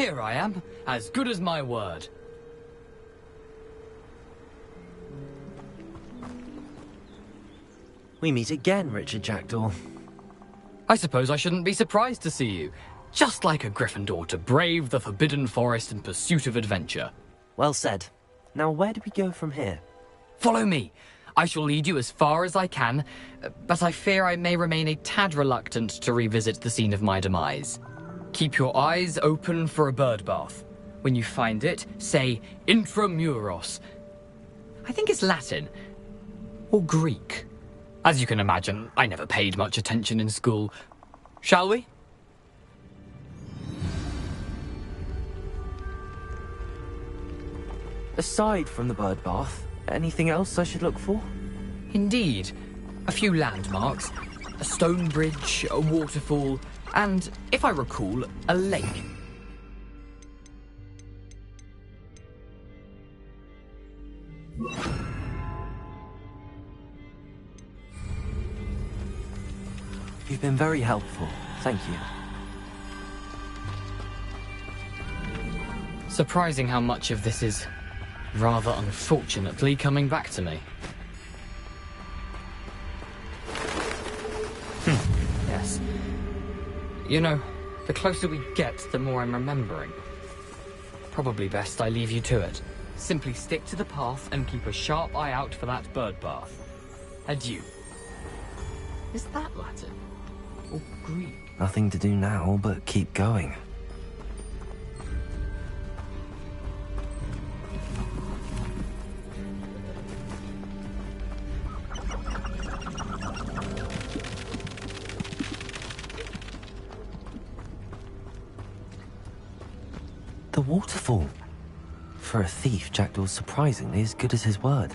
Speaker 12: Here I am, as good as my word.
Speaker 1: We meet again, Richard Jackdaw.
Speaker 12: I suppose I shouldn't be surprised to see you. Just like a Gryffindor to brave the Forbidden Forest in pursuit of adventure.
Speaker 1: Well said. Now where do we go from here?
Speaker 12: Follow me. I shall lead you as far as I can, but I fear I may remain a tad reluctant to revisit the scene of my demise. Keep your eyes open for a bird bath. When you find it, say Intramuros. I think it's Latin. Or Greek. As you can imagine, I never paid much attention in school. Shall we?
Speaker 1: Aside from the bird bath, anything else I should look for?
Speaker 12: Indeed. A few landmarks. A stone bridge, a waterfall, and, if I recall, a lake.
Speaker 1: You've been very helpful. Thank you.
Speaker 12: Surprising how much of this is, rather unfortunately, coming back to me. Yes. You know, the closer we get, the more I'm remembering. Probably best I leave you to it. Simply stick to the path and keep a sharp eye out for that bird bath. Adieu. Is that Latin? Or Greek?
Speaker 1: Nothing to do now but keep going. The waterfall. For a thief, Jackdaw's surprisingly as good as his word.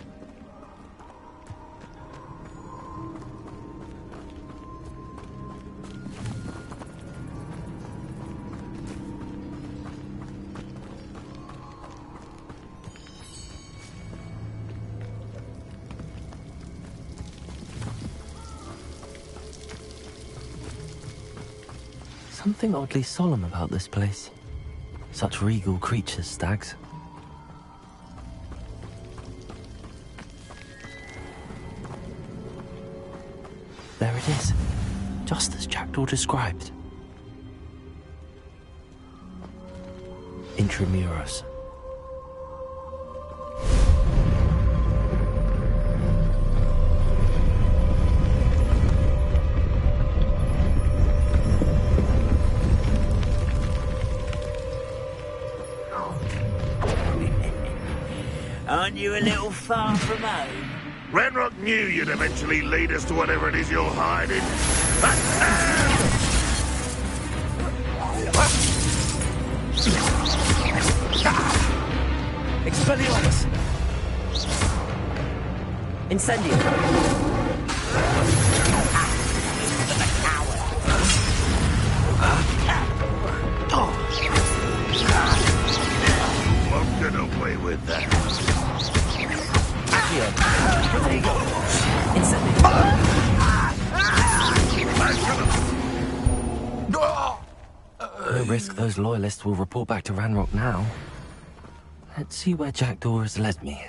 Speaker 1: Something oddly solemn about this place. Such regal creatures, stags. There it is, just as Jackdaw described. Intramuros.
Speaker 13: Aren't you a little far from home?
Speaker 3: Ranrock knew you'd eventually lead us to whatever it is you're hiding.
Speaker 2: Expelliarmus! Incendio!
Speaker 3: Won't get away with that.
Speaker 2: There you go. Incendio!
Speaker 1: No risk those loyalists will report back to Ranrock now. Let's see where Jackdaw has led me.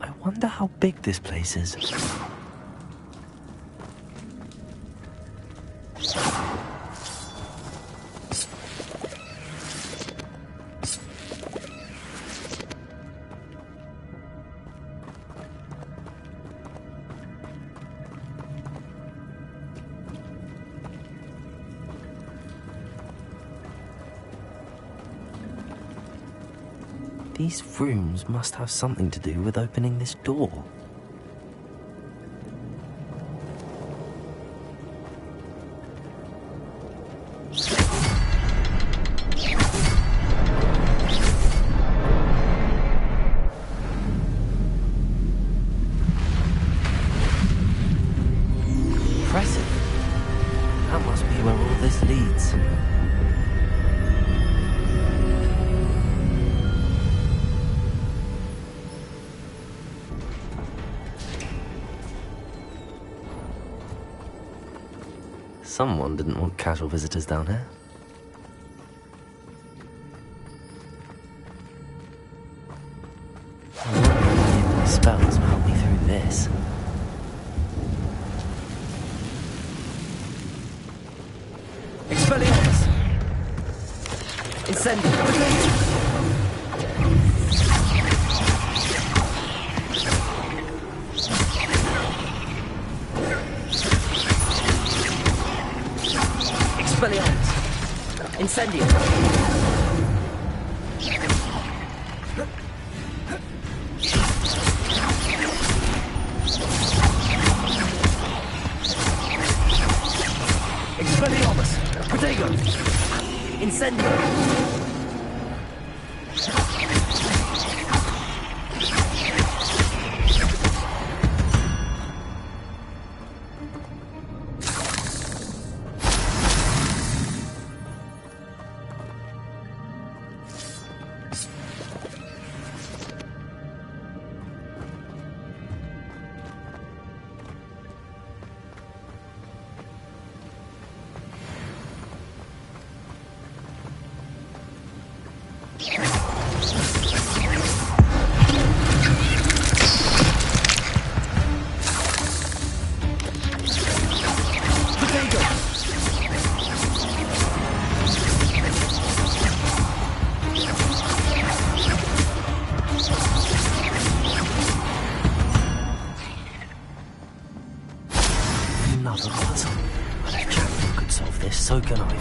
Speaker 1: I wonder how big this place is. These rooms must have something to do with opening this door. Impressive. That must be where all this leads. Someone didn't want casual visitors down here. I wonder if any of my spells will help me through this.
Speaker 14: Expelliarmus! Incendio! Expelliarmus! Incendio! Expelliarmus! Protego! Incendio!
Speaker 1: Another puzzle. And if Jackman could solve this, so can I.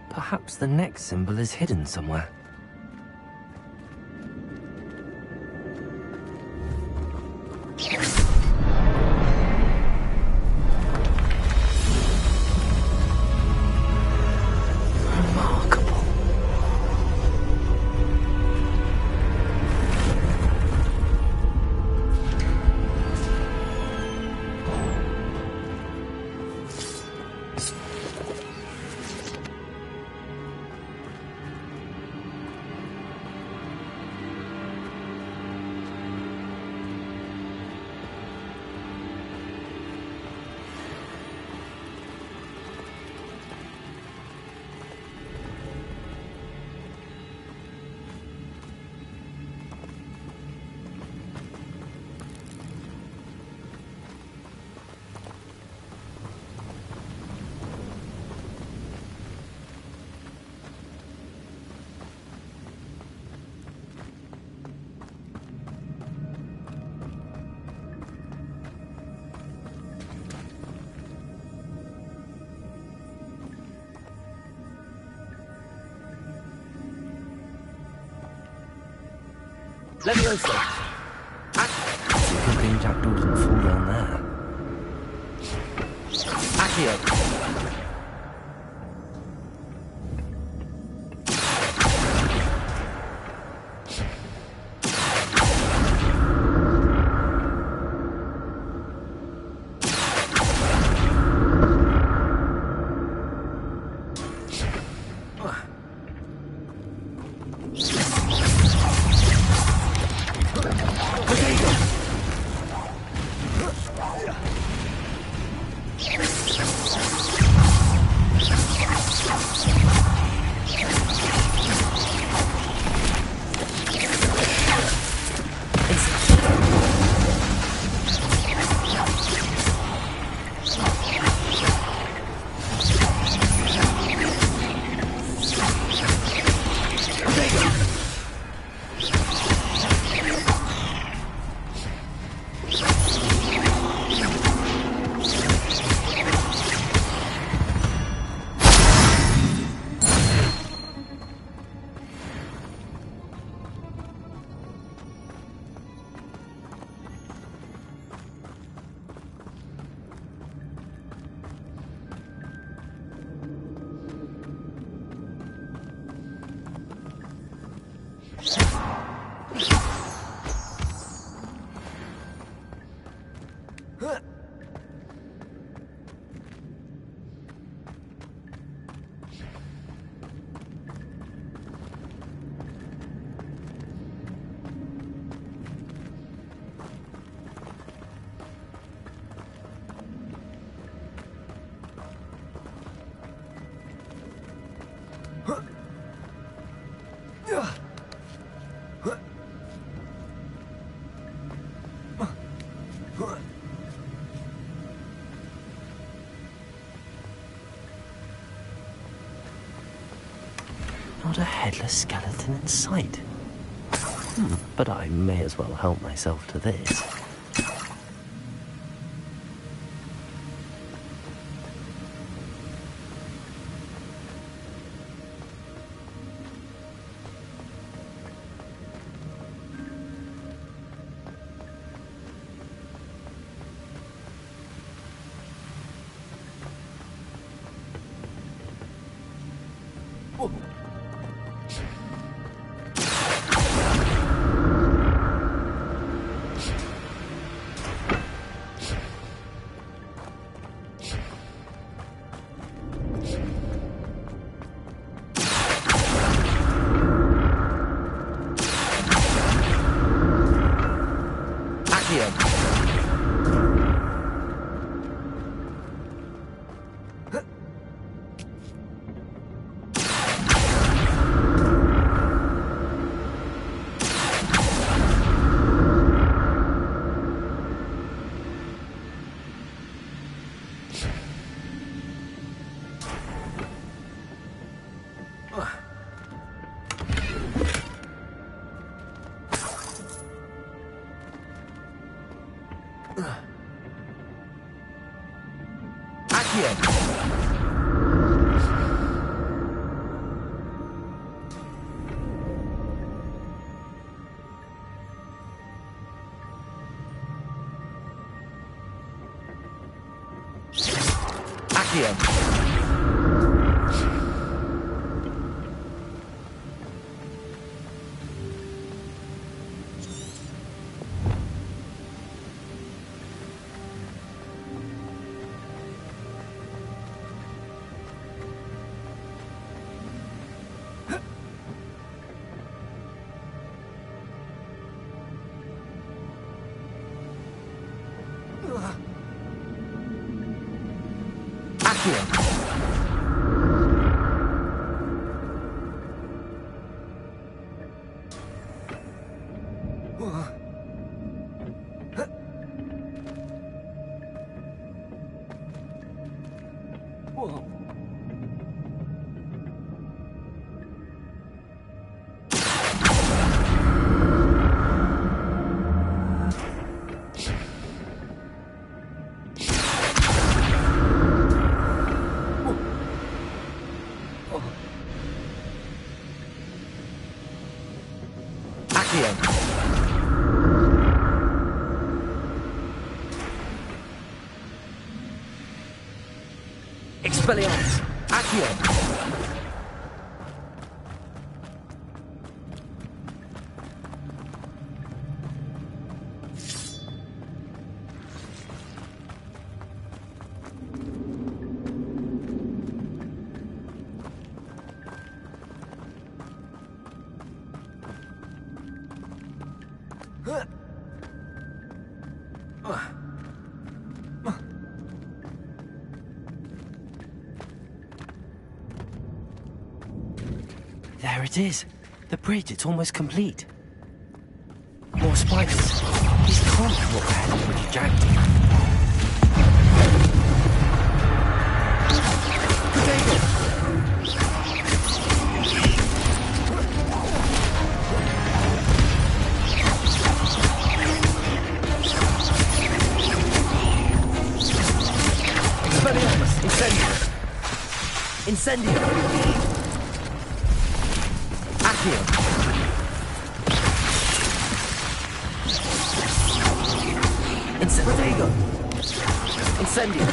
Speaker 1: Perhaps the next symbol is hidden somewhere.
Speaker 14: Leviosa!
Speaker 1: Good thing Jackdaw didn't fall down there.
Speaker 14: Accio!
Speaker 1: Not a headless skeleton in sight. But I may as well help myself to this.
Speaker 14: Expelliarmus! Accio!
Speaker 1: There it is. The bridge, it's almost complete. More spiders. These can't come up ahead of the bridge jagged.
Speaker 14: Expelliarmus! Incendio! Incendio! Protego! Incendio!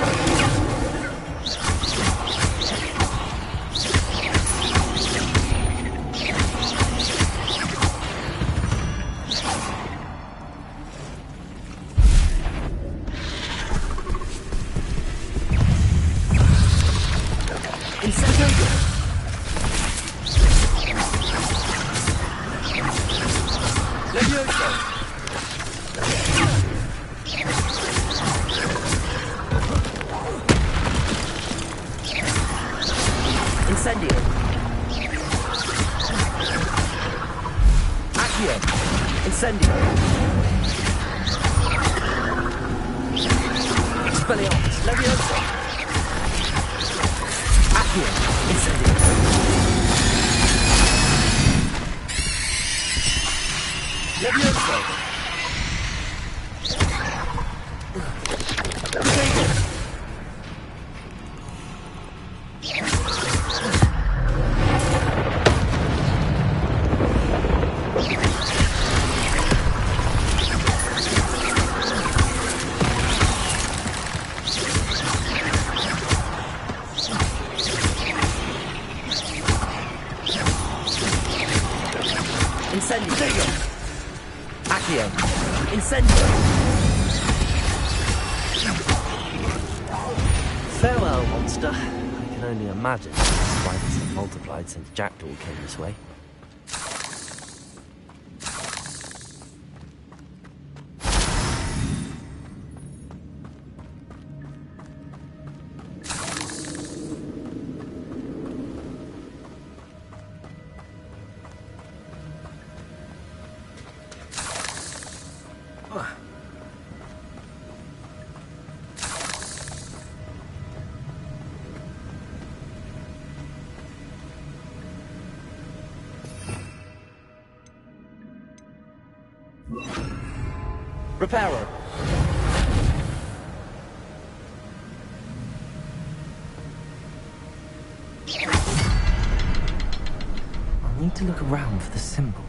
Speaker 14: Incendio! Expelliarmus! Levioso! Accio! Incendio! Levioso! Incendio! Accio! Incendio!
Speaker 1: Farewell, monster. I can only imagine how spiders have multiplied since Jackdaw came this way.
Speaker 14: Reparo!
Speaker 1: I'll need to look around for the symbol.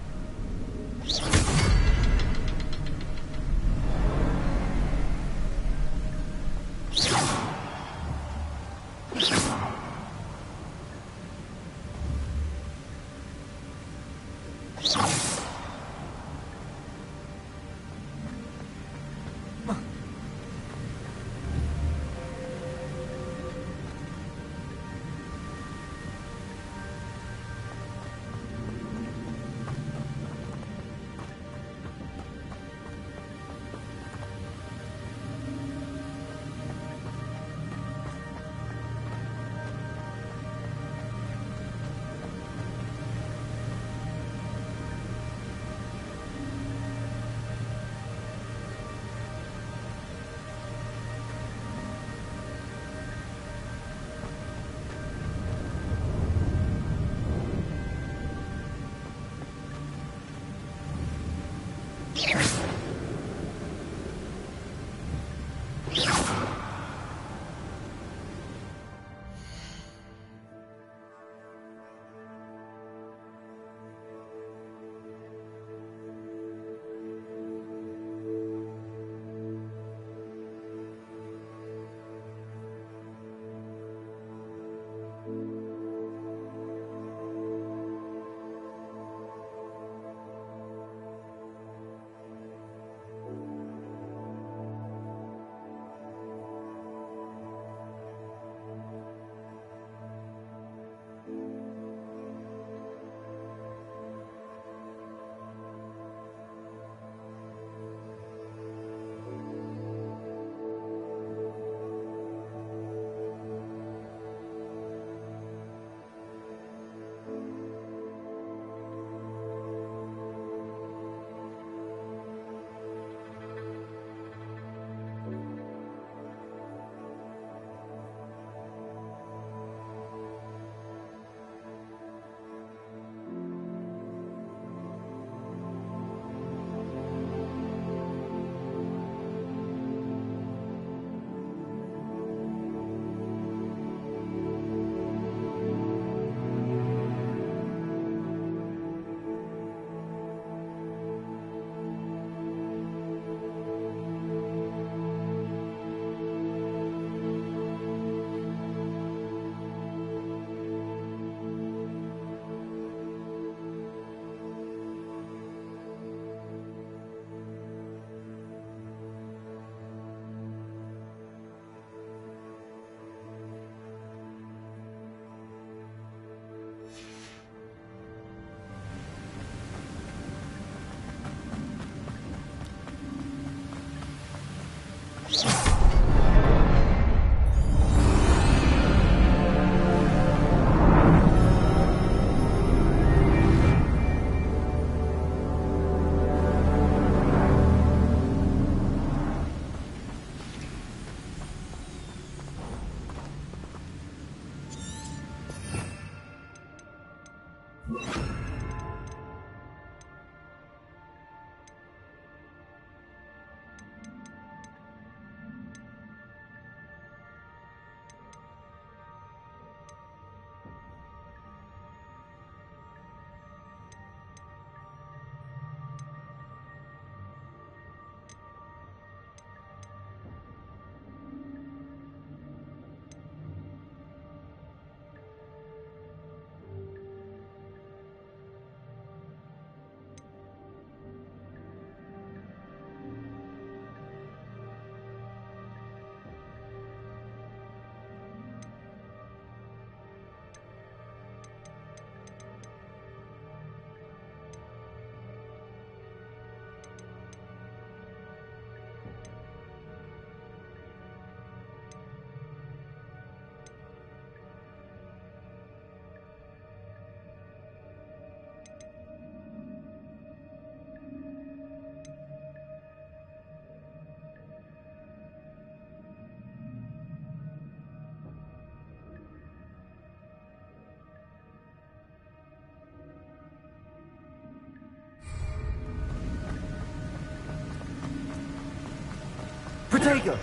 Speaker 14: Protego!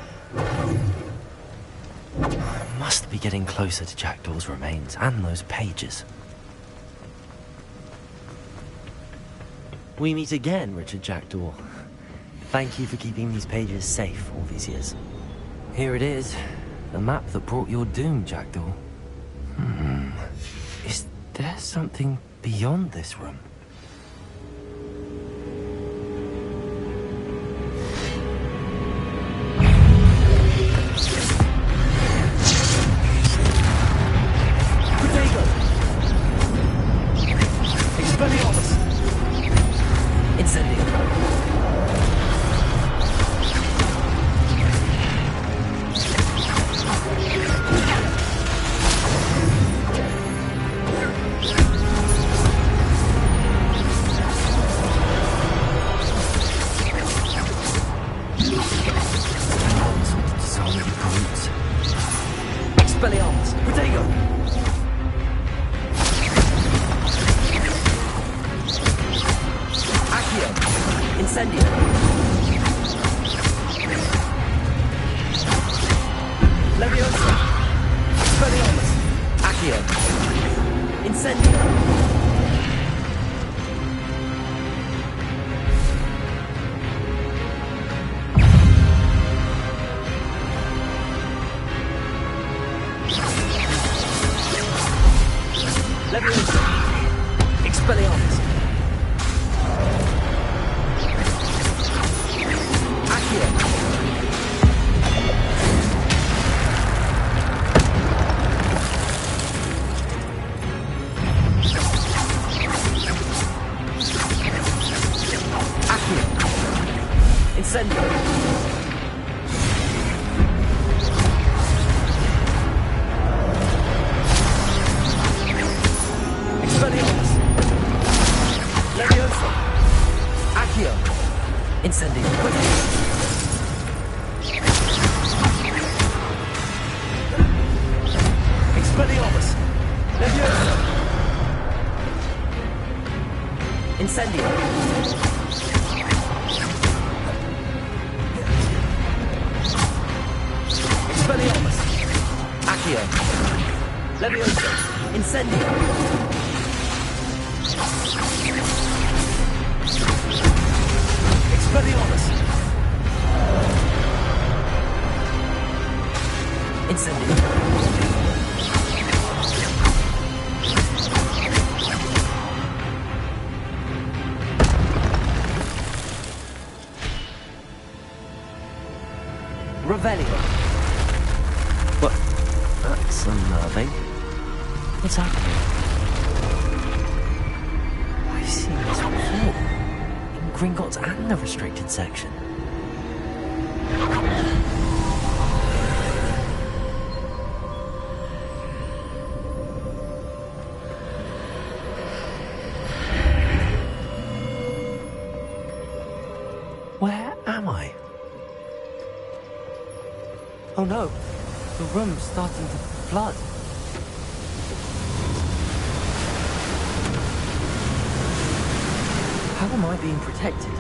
Speaker 1: Must be getting closer to Jackdaw's remains and those pages. We meet again, Richard Jackdaw. Thank you for keeping these pages safe all these years. Here it is, the map that brought your doom, Jackdaw. Is there something beyond this room? What? That's unnerving. What's happening? I've seen this before. In Gringotts and the restricted section. Where am I? Oh no, the room's starting to flood. How am I being protected?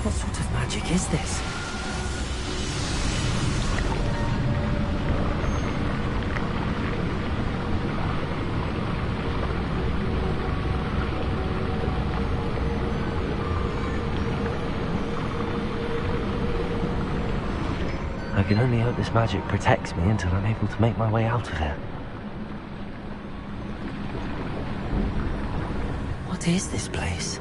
Speaker 1: What sort of magic is this? I can only hope this magic protects me until I'm able to make my way out of here. What is this place?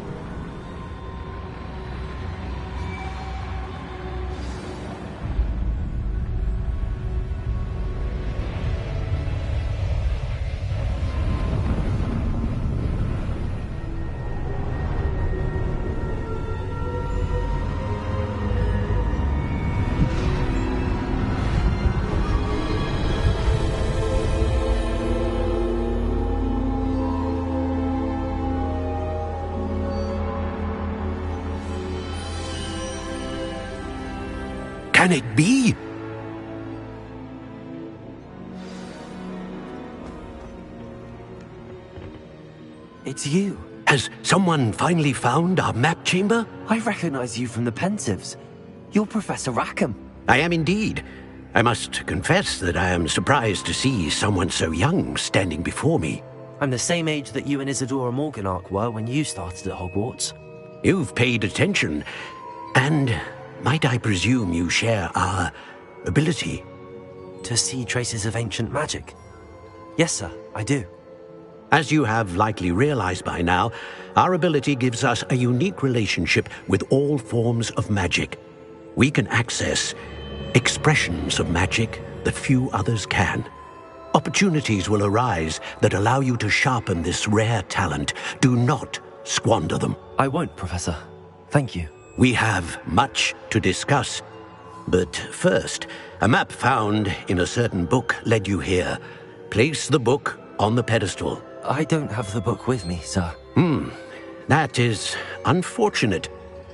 Speaker 15: Can it be?
Speaker 1: It's you.
Speaker 15: Has someone finally found our map chamber?
Speaker 1: I recognize you from the Pensives. You're Professor Rackham.
Speaker 15: I am indeed. I must confess that I am surprised to see someone so young standing before me.
Speaker 1: I'm the same age that you and Isadora Morganach were when you started at Hogwarts.
Speaker 15: You've paid attention, and might I presume you share our ability?
Speaker 1: To see traces of ancient magic? Yes, sir, I do.
Speaker 15: As you have likely realized by now, our ability gives us a unique relationship with all forms of magic. We can access expressions of magic that few others can. Opportunities will arise that allow you to sharpen this rare talent. Do not squander them.
Speaker 1: I won't, Professor. Thank you.
Speaker 15: We have much to discuss. But first, a map found in a certain book led you here. Place the book on the pedestal.
Speaker 1: I don't have the book with me, sir.
Speaker 15: That is unfortunate.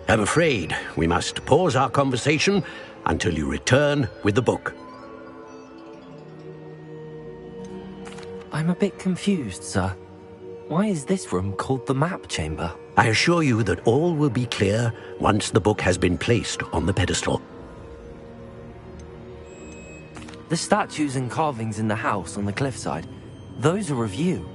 Speaker 15: I'm afraid we must pause our conversation until you return with the book.
Speaker 1: I'm a bit confused, sir. Why is this room called the map chamber?
Speaker 15: I assure you that all will be clear once the book has been placed on the pedestal.
Speaker 1: The statues and carvings in the house on the cliffside, those are of you.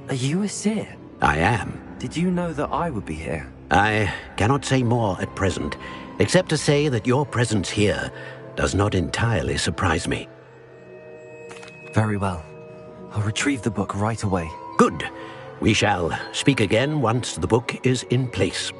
Speaker 1: Are you a seer?
Speaker 15: I am.
Speaker 1: Did you know that I would be here?
Speaker 15: I cannot say more at present, except to say that your presence here does not entirely surprise me.
Speaker 1: Very well. I'll retrieve the book right away.
Speaker 15: Good. We shall speak again once the book is in place.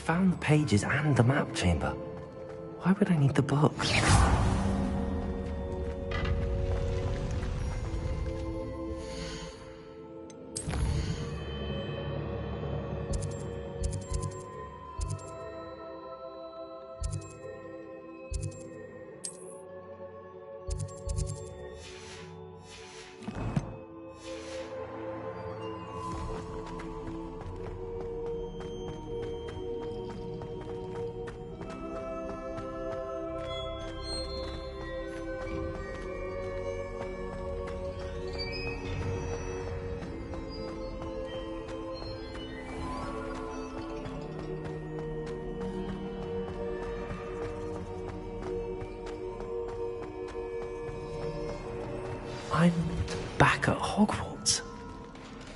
Speaker 1: found the pages and the map chamber. Why would I need the book? I'm back at Hogwarts.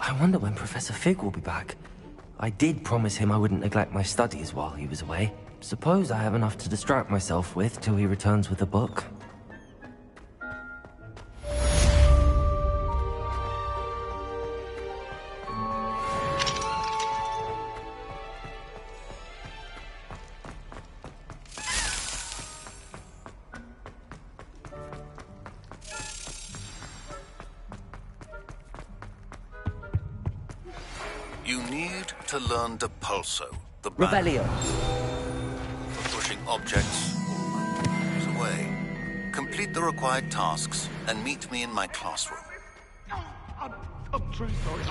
Speaker 1: I wonder when Professor Fig will be back. I did promise him I wouldn't neglect my studies while he was away. Suppose I have enough to distract myself with till he returns with a book.
Speaker 16: You need to learn Depulso, the
Speaker 14: Revelio.
Speaker 16: for pushing objects or items away. Complete the required tasks and meet me in my classroom.
Speaker 3: I'm truly sorry.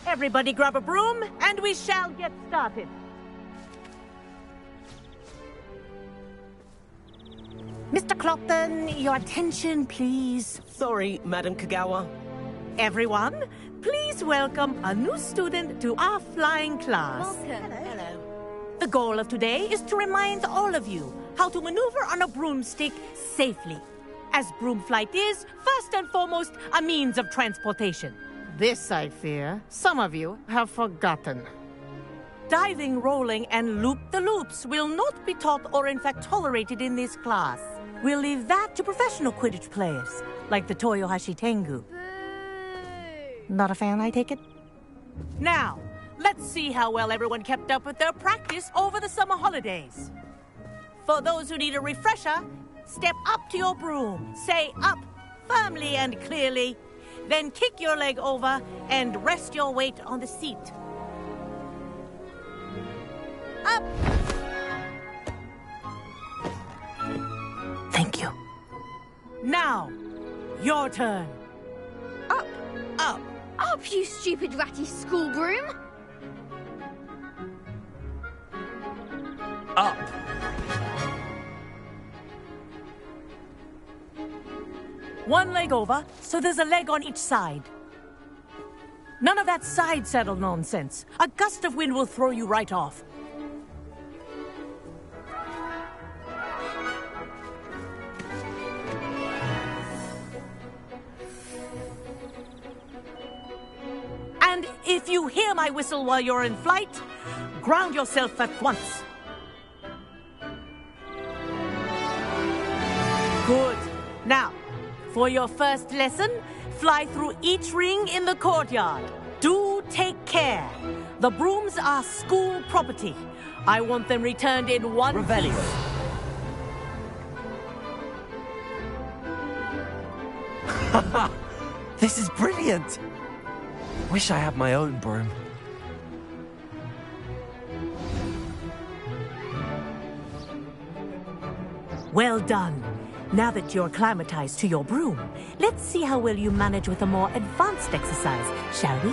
Speaker 17: Everybody grab a broom, and we shall get started. Mr. Clopton, your attention, please.
Speaker 2: Sorry, Madam Kagawa.
Speaker 17: Everyone, please welcome a new student to our flying class.
Speaker 2: Welcome. Hello.
Speaker 17: The goal of today is to remind all of you how to maneuver on a broomstick safely, as broom flight is, first and foremost, a means of transportation.
Speaker 18: This, I fear, some of you have forgotten.
Speaker 17: Diving, rolling, and loop-the-loops will not be taught or in fact tolerated in this class. We'll leave that to professional Quidditch players, like the Toyohashi Tengu. Not a fan, I take it? Now, let's see how well everyone kept up with their practice over the summer holidays. For those who need a refresher, step up to your broom, say up firmly and clearly, then kick your leg over and rest your weight on the seat. Up!
Speaker 2: Thank you.
Speaker 17: Now, your turn.
Speaker 7: Up!
Speaker 17: Up!
Speaker 7: Up, you stupid ratty school broom!
Speaker 14: Up!
Speaker 17: One leg over, so there's a leg on each side. None of that side saddle nonsense. A gust of wind will throw you right off. if you hear my whistle while you're in flight, ground yourself at once. Good. Now, for your first lesson, fly through each ring in the courtyard. Do take care. The brooms are school property. I want them returned in one
Speaker 14: Revelio.
Speaker 17: piece.
Speaker 1: This is brilliant! Wish I had my own broom.
Speaker 17: Well done. Now that you're acclimatized to your broom, let's see how well you manage with a more advanced exercise, shall we?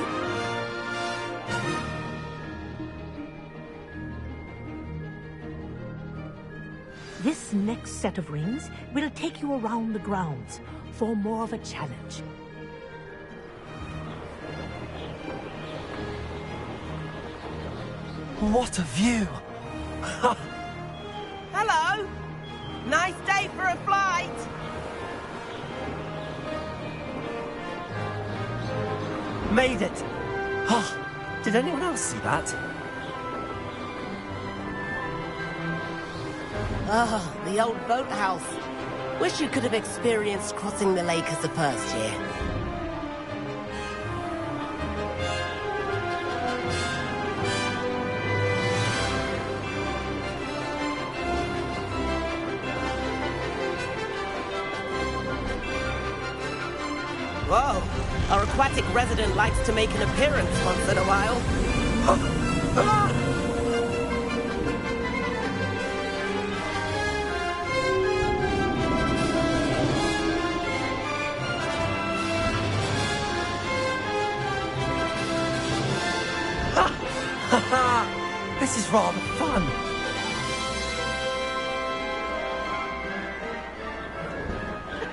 Speaker 17: This next set of rings will take you around the grounds for more of a challenge.
Speaker 1: What a view!
Speaker 14: Hello! Nice day for a flight!
Speaker 1: Made it! Oh, did anyone else see that?
Speaker 2: Oh, the old boathouse. Wish you could have experienced crossing the lake as a first year. Whoa, our aquatic resident likes to make an appearance once in a while.
Speaker 1: This is rather fun.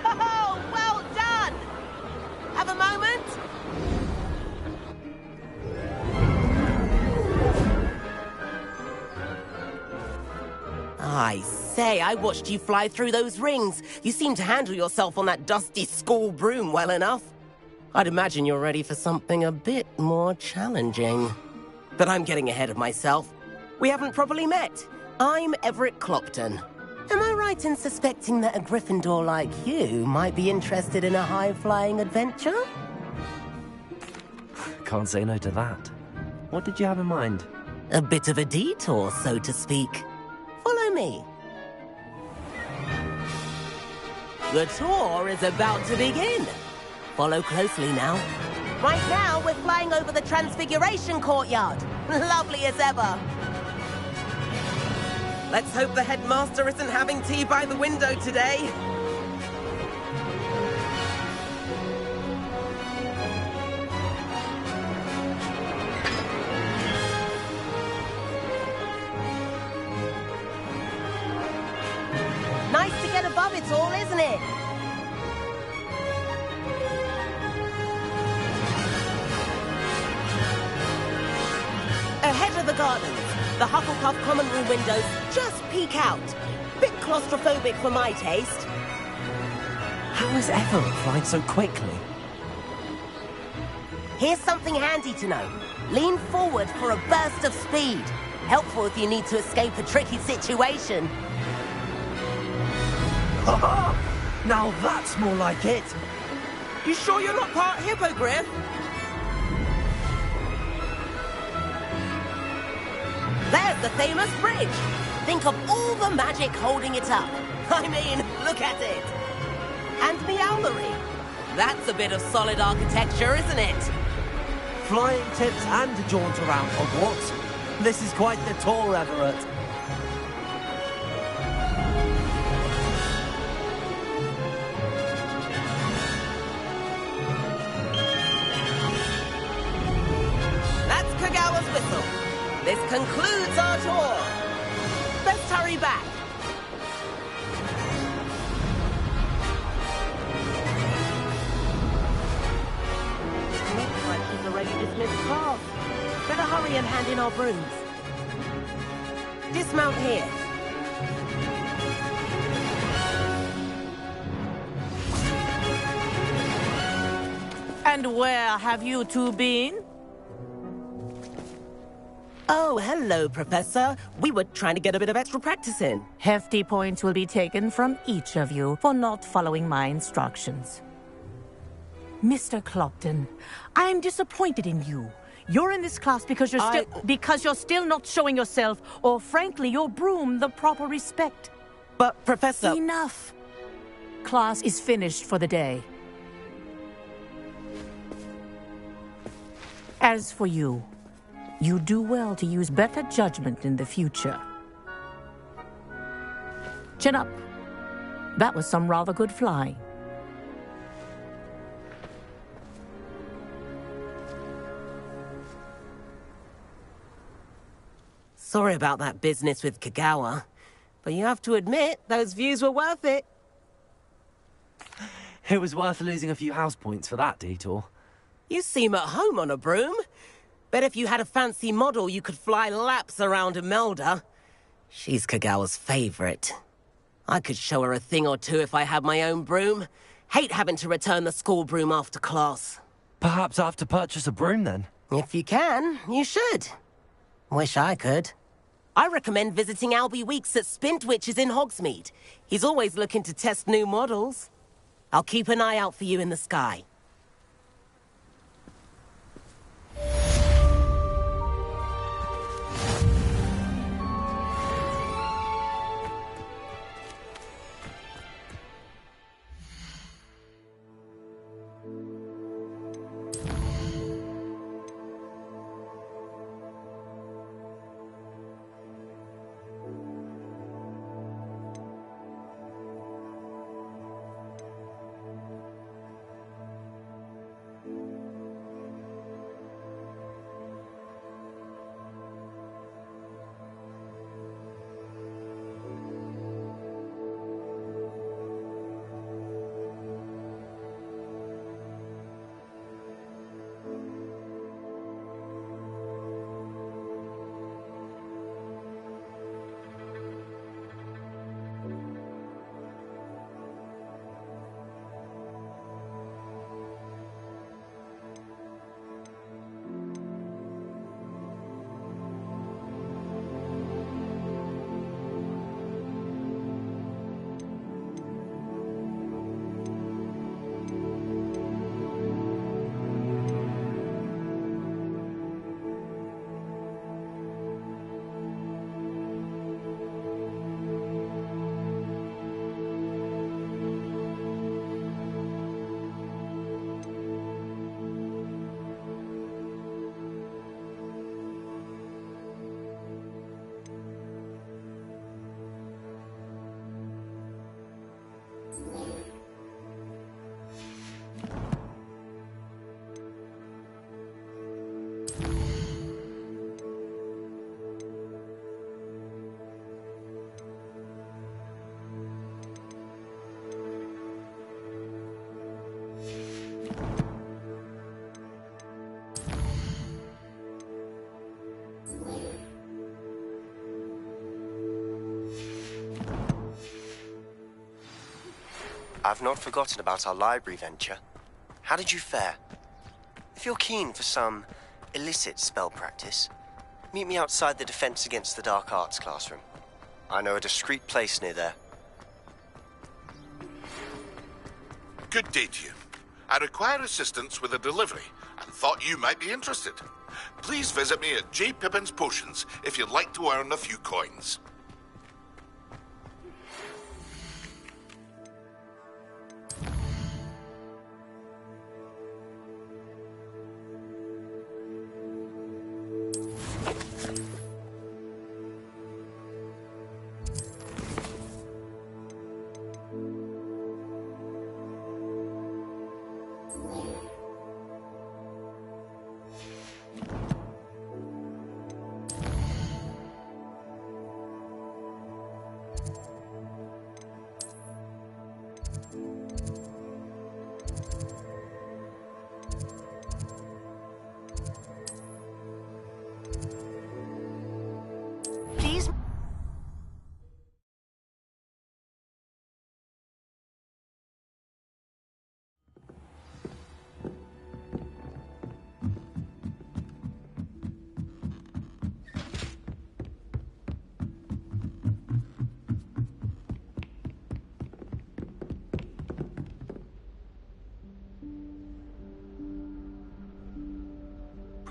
Speaker 2: Oh, well done! Have a moment? I say, I watched you fly through those rings. You seem to handle yourself on that dusty school broom well enough. I'd imagine you're ready for something a bit more challenging. But I'm getting ahead of myself. We haven't properly met. I'm Everett Clopton. Am I right in suspecting that a Gryffindor like you might be interested in a high-flying adventure?
Speaker 1: Can't say no to that. What did you have in mind?
Speaker 2: A bit of a detour, so to speak. Follow me. The tour is about to begin. Follow closely now. Right now, we're flying over the Transfiguration Courtyard. Lovely as ever. Let's hope the headmaster isn't having tea by the window today. Nice to get above it all, isn't it? Ahead of the gardens, the Hufflepuff common room windows just peek out. Bit claustrophobic for my taste.
Speaker 1: How is Everett flying so quickly?
Speaker 2: Here's something handy to know. Lean forward for a burst of speed. Helpful if you need to escape a tricky situation.
Speaker 1: Now that's more like it.
Speaker 2: You sure you're not part hippogriff? There's the famous bridge. Think of all the magic holding it up. I mean, look at it. And Meowlery. That's a bit of solid architecture, isn't it?
Speaker 1: Flying tips and a jaunt around Hogwarts. This is quite the tour, Everett.
Speaker 2: That's Kagawa's whistle. This concludes our tour. Let's hurry back. Looks like she's already dismissed class. Better hurry and hand in our brooms. Dismount here.
Speaker 17: And where have you two been?
Speaker 14: Oh, hello, Professor. We were trying to get a bit of extra practice in.
Speaker 17: Hefty points will be taken from each of you for not following my instructions. Mr. Clopton, I am disappointed in you. You're in this class because you're still not showing yourself, or frankly, your broom, the proper respect.
Speaker 14: But, Professor...
Speaker 17: Enough. Class is finished for the day. As for you, you do well to use better judgment in the future. Chin up. That was some rather good flying.
Speaker 14: Sorry about that business with Kagawa, but you have to admit, those views were worth it.
Speaker 1: It was worth losing a few house points for that detour.
Speaker 14: You seem at home on a broom. Bet if you had a fancy model, you could fly laps around Imelda. She's Kagawa's favorite. I could show her a thing or two if I had my own broom. Hate having to return the school broom after class.
Speaker 1: Perhaps I have to purchase a broom then?
Speaker 14: If you can, you should. Wish I could. I recommend visiting Albie Weeks at Spintwitches in Hogsmeade. He's always looking to test new models. I'll keep an eye out for you in the sky.
Speaker 19: I've not forgotten about our library venture. How did you fare? If you're keen for some illicit spell practice, meet me outside the Defense Against the Dark Arts classroom. I know a discreet place near there.
Speaker 3: Good day to you. I require assistance with a delivery and thought you might be interested. Please visit me at J. Pippin's Potions if you'd like to earn a few coins.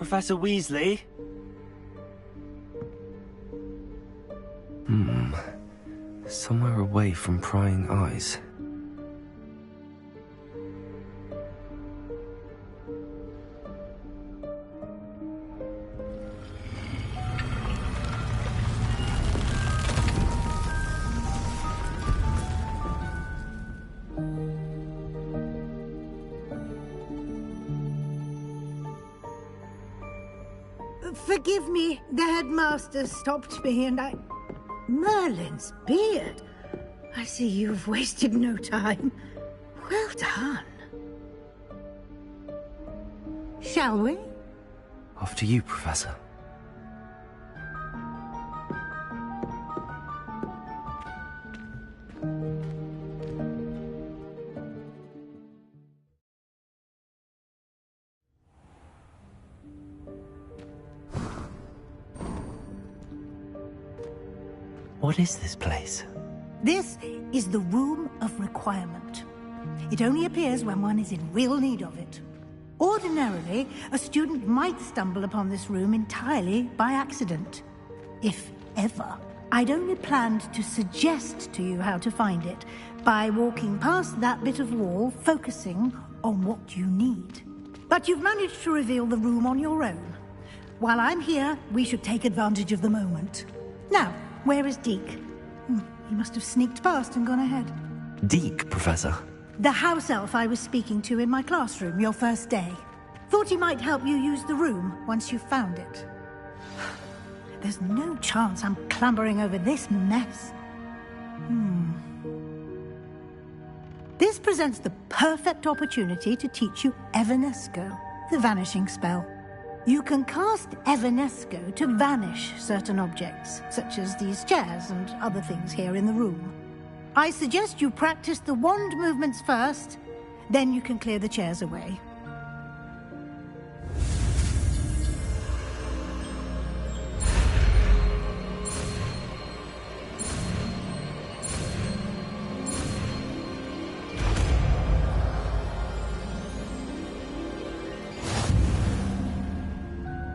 Speaker 20: Professor Weasley?
Speaker 1: Somewhere away from prying eyes.
Speaker 21: Forgive me, the headmaster stopped me and I... Merlin's beard. I see you've wasted no time. Well done. Shall we?
Speaker 1: After you, Professor. What is this place?
Speaker 21: This is the Room of Requirement. It only appears when one is in real need of it. Ordinarily, a student might stumble upon this room entirely by accident. If ever. I'd only planned to suggest to you how to find it by walking past that bit of wall, focusing on what you need. But you've managed to reveal the room on your own. While I'm here, we should take advantage of the moment. Now, where is Deke? He must have sneaked past and gone ahead.
Speaker 1: Deke, Professor.
Speaker 21: The house elf I was speaking to in my classroom your first day. Thought he might help you use the room once you found it. There's no chance I'm clambering over this mess. This presents the perfect opportunity to teach you Evanesco, the vanishing spell. You can cast Evanesco to vanish certain objects, such as these chairs and other things here in the room. I suggest you practice the wand movements first, then you can clear the chairs away.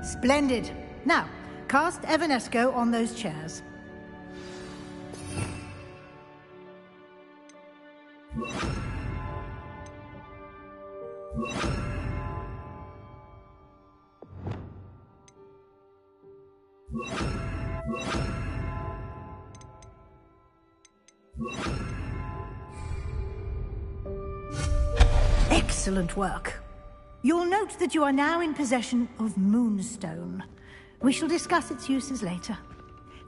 Speaker 21: Splendid. Now, cast Evanesco on those chairs. Excellent work. You'll note that you are now in possession of Moonstone. We shall discuss its uses later.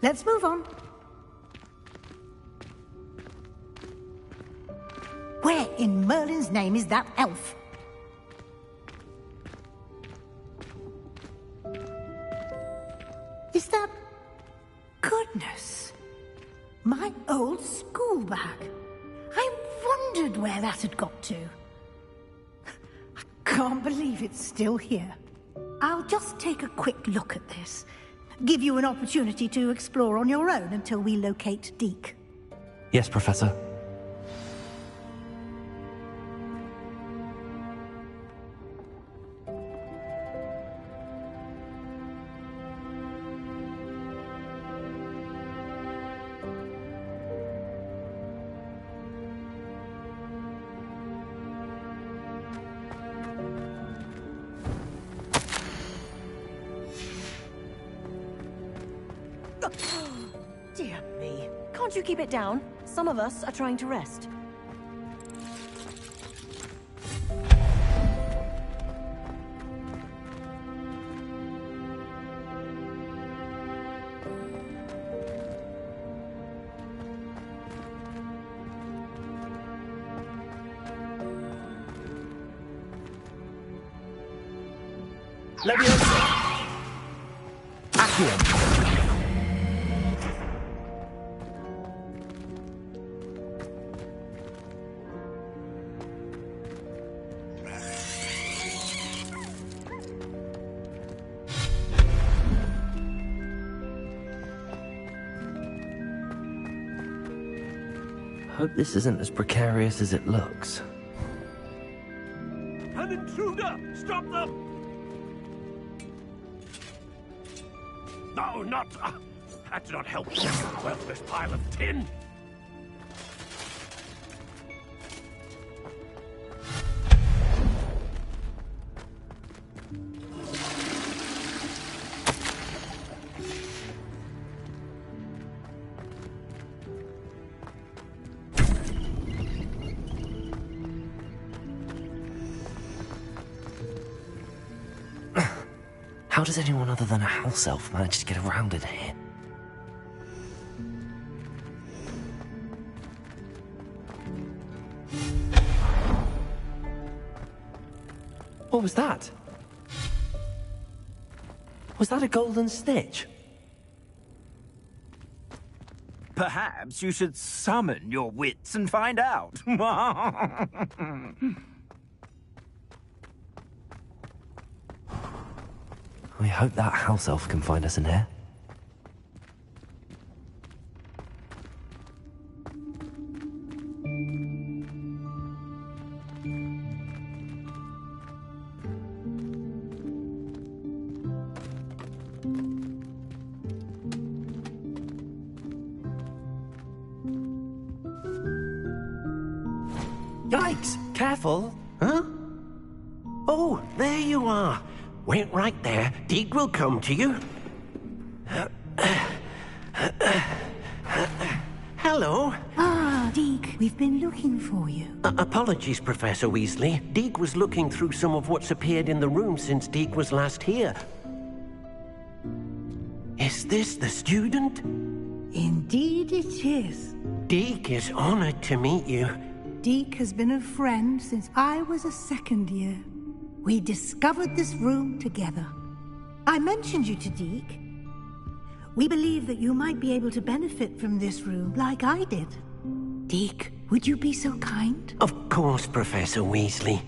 Speaker 21: Let's move on. Where in Merlin's name is that elf? Is that... Goodness. My old school bag. I wondered where that had got to. Can't believe it's still here. I'll just take a quick look at this. Give you an opportunity to explore on your own until we locate Deke.
Speaker 1: Yes, Professor.
Speaker 22: Dear me. Can't you keep it down? Some of us are trying to rest.
Speaker 20: Leviosa! Accio!
Speaker 1: Hope this isn't as precarious as it looks.
Speaker 20: An intruder! Stop them!
Speaker 15: No, not... that's not helpful, you worthless pile of tin.
Speaker 1: How does anyone other than a house elf manage to get around in here? What was that? Was that a golden snitch?
Speaker 6: Perhaps you should summon your wits and find out.
Speaker 1: We hope that house elf can find us in here.
Speaker 15: Yikes! Careful! Huh? Oh, there you are. Wait right there. Deek will come to you. Hello.
Speaker 21: Ah, Deek, we've been looking for you.
Speaker 15: Apologies, Professor Weasley. Deek was looking through some of what's appeared in the room since Deek was last here. Is this the student?
Speaker 21: Indeed it is.
Speaker 15: Deek is honored to meet you.
Speaker 21: Deek has been a friend since I was a second year. We discovered this room together. I mentioned you to Deek. We believe that you might be able to benefit from this room like I did. Deek, would you be so kind?
Speaker 15: Of course, Professor Weasley.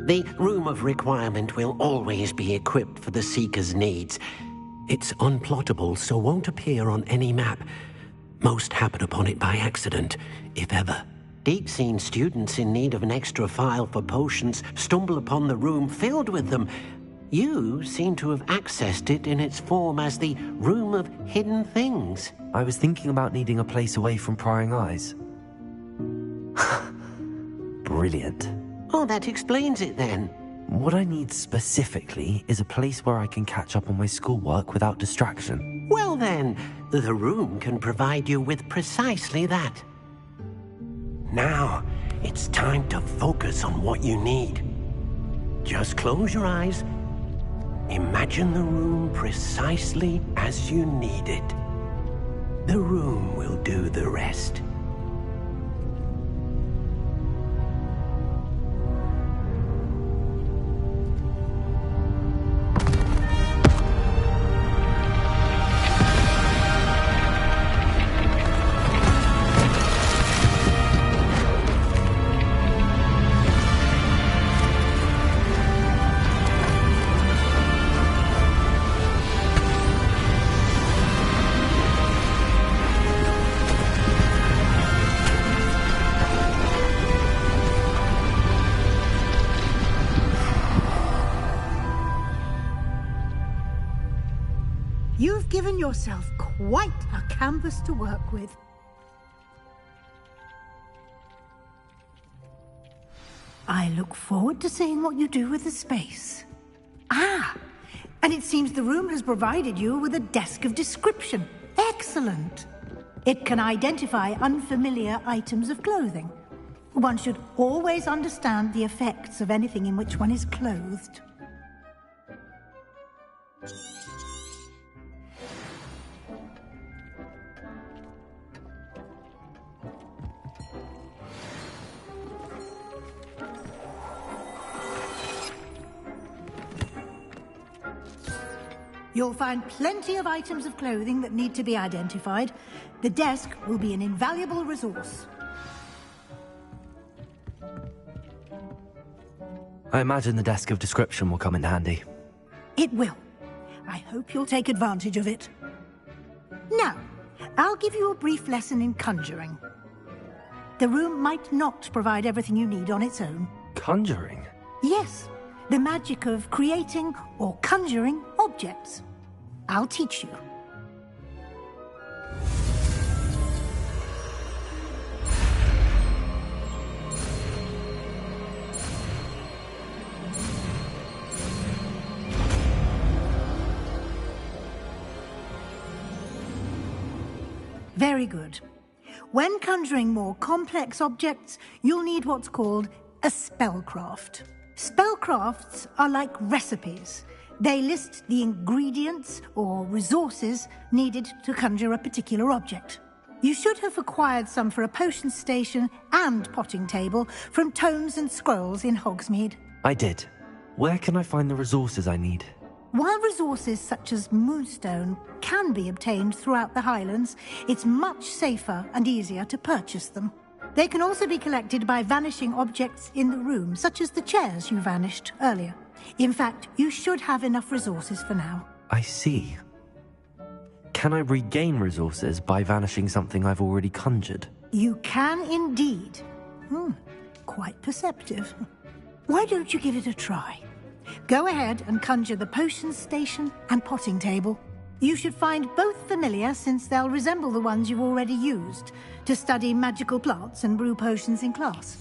Speaker 15: The Room of Requirement will always be equipped for the Seeker's needs. It's unplottable, so won't appear on any map. Most happen upon it by accident, if ever. Deek's seen students in need of an extra file for potions stumble upon the room filled with them. You seem to have accessed it in its form as the Room of Hidden Things.
Speaker 1: I was thinking about needing a place away from prying eyes. Brilliant.
Speaker 15: Oh, that explains it then.
Speaker 1: What I need specifically is a place where I can catch up on my schoolwork without distraction.
Speaker 15: Well then, the room can provide you with precisely that. Now, it's time to focus on what you need. Just close your eyes. Imagine the room precisely as you need it. The room will do the rest.
Speaker 21: You've given yourself quite a canvas to work with. I look forward to seeing what you do with the space. Ah, and it seems the room has provided you with a desk of description. Excellent. It can identify unfamiliar items of clothing. One should always understand the effects of anything in which one is clothed. You'll find plenty of items of clothing that need to be identified. The desk will be an invaluable resource.
Speaker 1: I imagine the desk of description will come in handy.
Speaker 21: It will. I hope you'll take advantage of it. Now, I'll give you a brief lesson in conjuring. The room might not provide everything you need on its own.
Speaker 1: Conjuring?
Speaker 21: Yes. The magic of creating or conjuring objects. I'll teach you. Very good. When conjuring more complex objects, you'll need what's called a spellcraft. Spellcrafts are like recipes. They list the ingredients or resources needed to conjure a particular object. You should have acquired some for a potion station and potting table from tomes and scrolls in Hogsmeade.
Speaker 1: I did. Where can I find the resources I need?
Speaker 21: While resources such as moonstone can be obtained throughout the Highlands, it's much safer and easier to purchase them. They can also be collected by vanishing objects in the room, such as the chairs you vanished earlier. In fact, you should have enough resources for now.
Speaker 1: I see. Can I regain resources by vanishing something I've already conjured?
Speaker 21: You can indeed. Quite perceptive. Why don't you give it a try? Go ahead and conjure the potion station and potting table. You should find both familiar, since they'll resemble the ones you've already used to study magical plants and brew potions in class.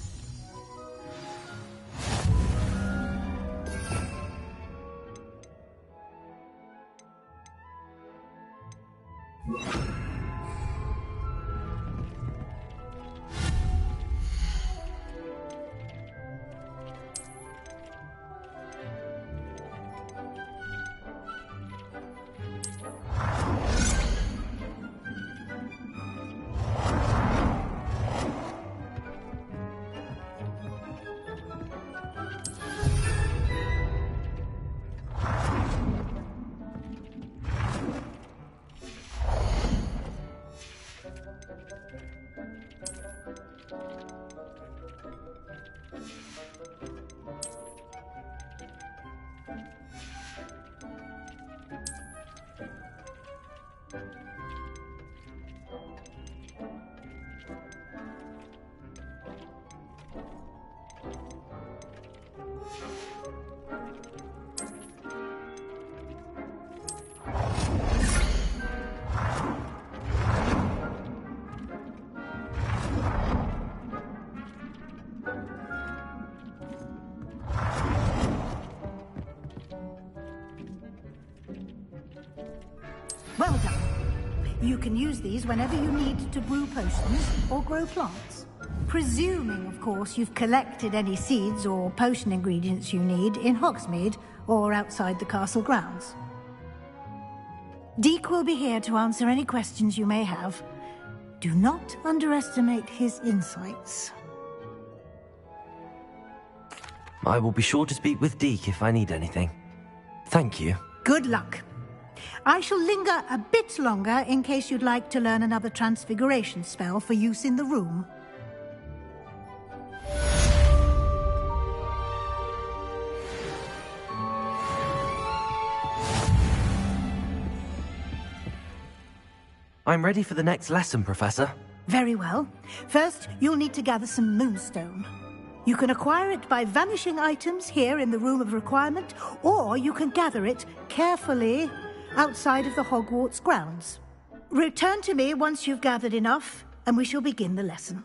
Speaker 21: Well done. You can use these whenever you need to brew potions or grow plants. Presuming, of course, you've collected any seeds or potion ingredients you need in Hogsmeade or outside the castle grounds. Deke will be here to answer any questions you may have. Do not underestimate his insights.
Speaker 1: I will be sure to speak with Deke if I need anything. Thank you.
Speaker 21: Good luck. I shall linger a bit longer in case you'd like to learn another transfiguration spell for use in the room.
Speaker 1: I'm ready for the next lesson, Professor.
Speaker 21: Very well. First, you'll need to gather some moonstone. You can acquire it by vanishing items here in the Room of Requirement, or you can gather it carefully outside of the Hogwarts grounds. Return to me once you've gathered enough, and we shall begin the lesson.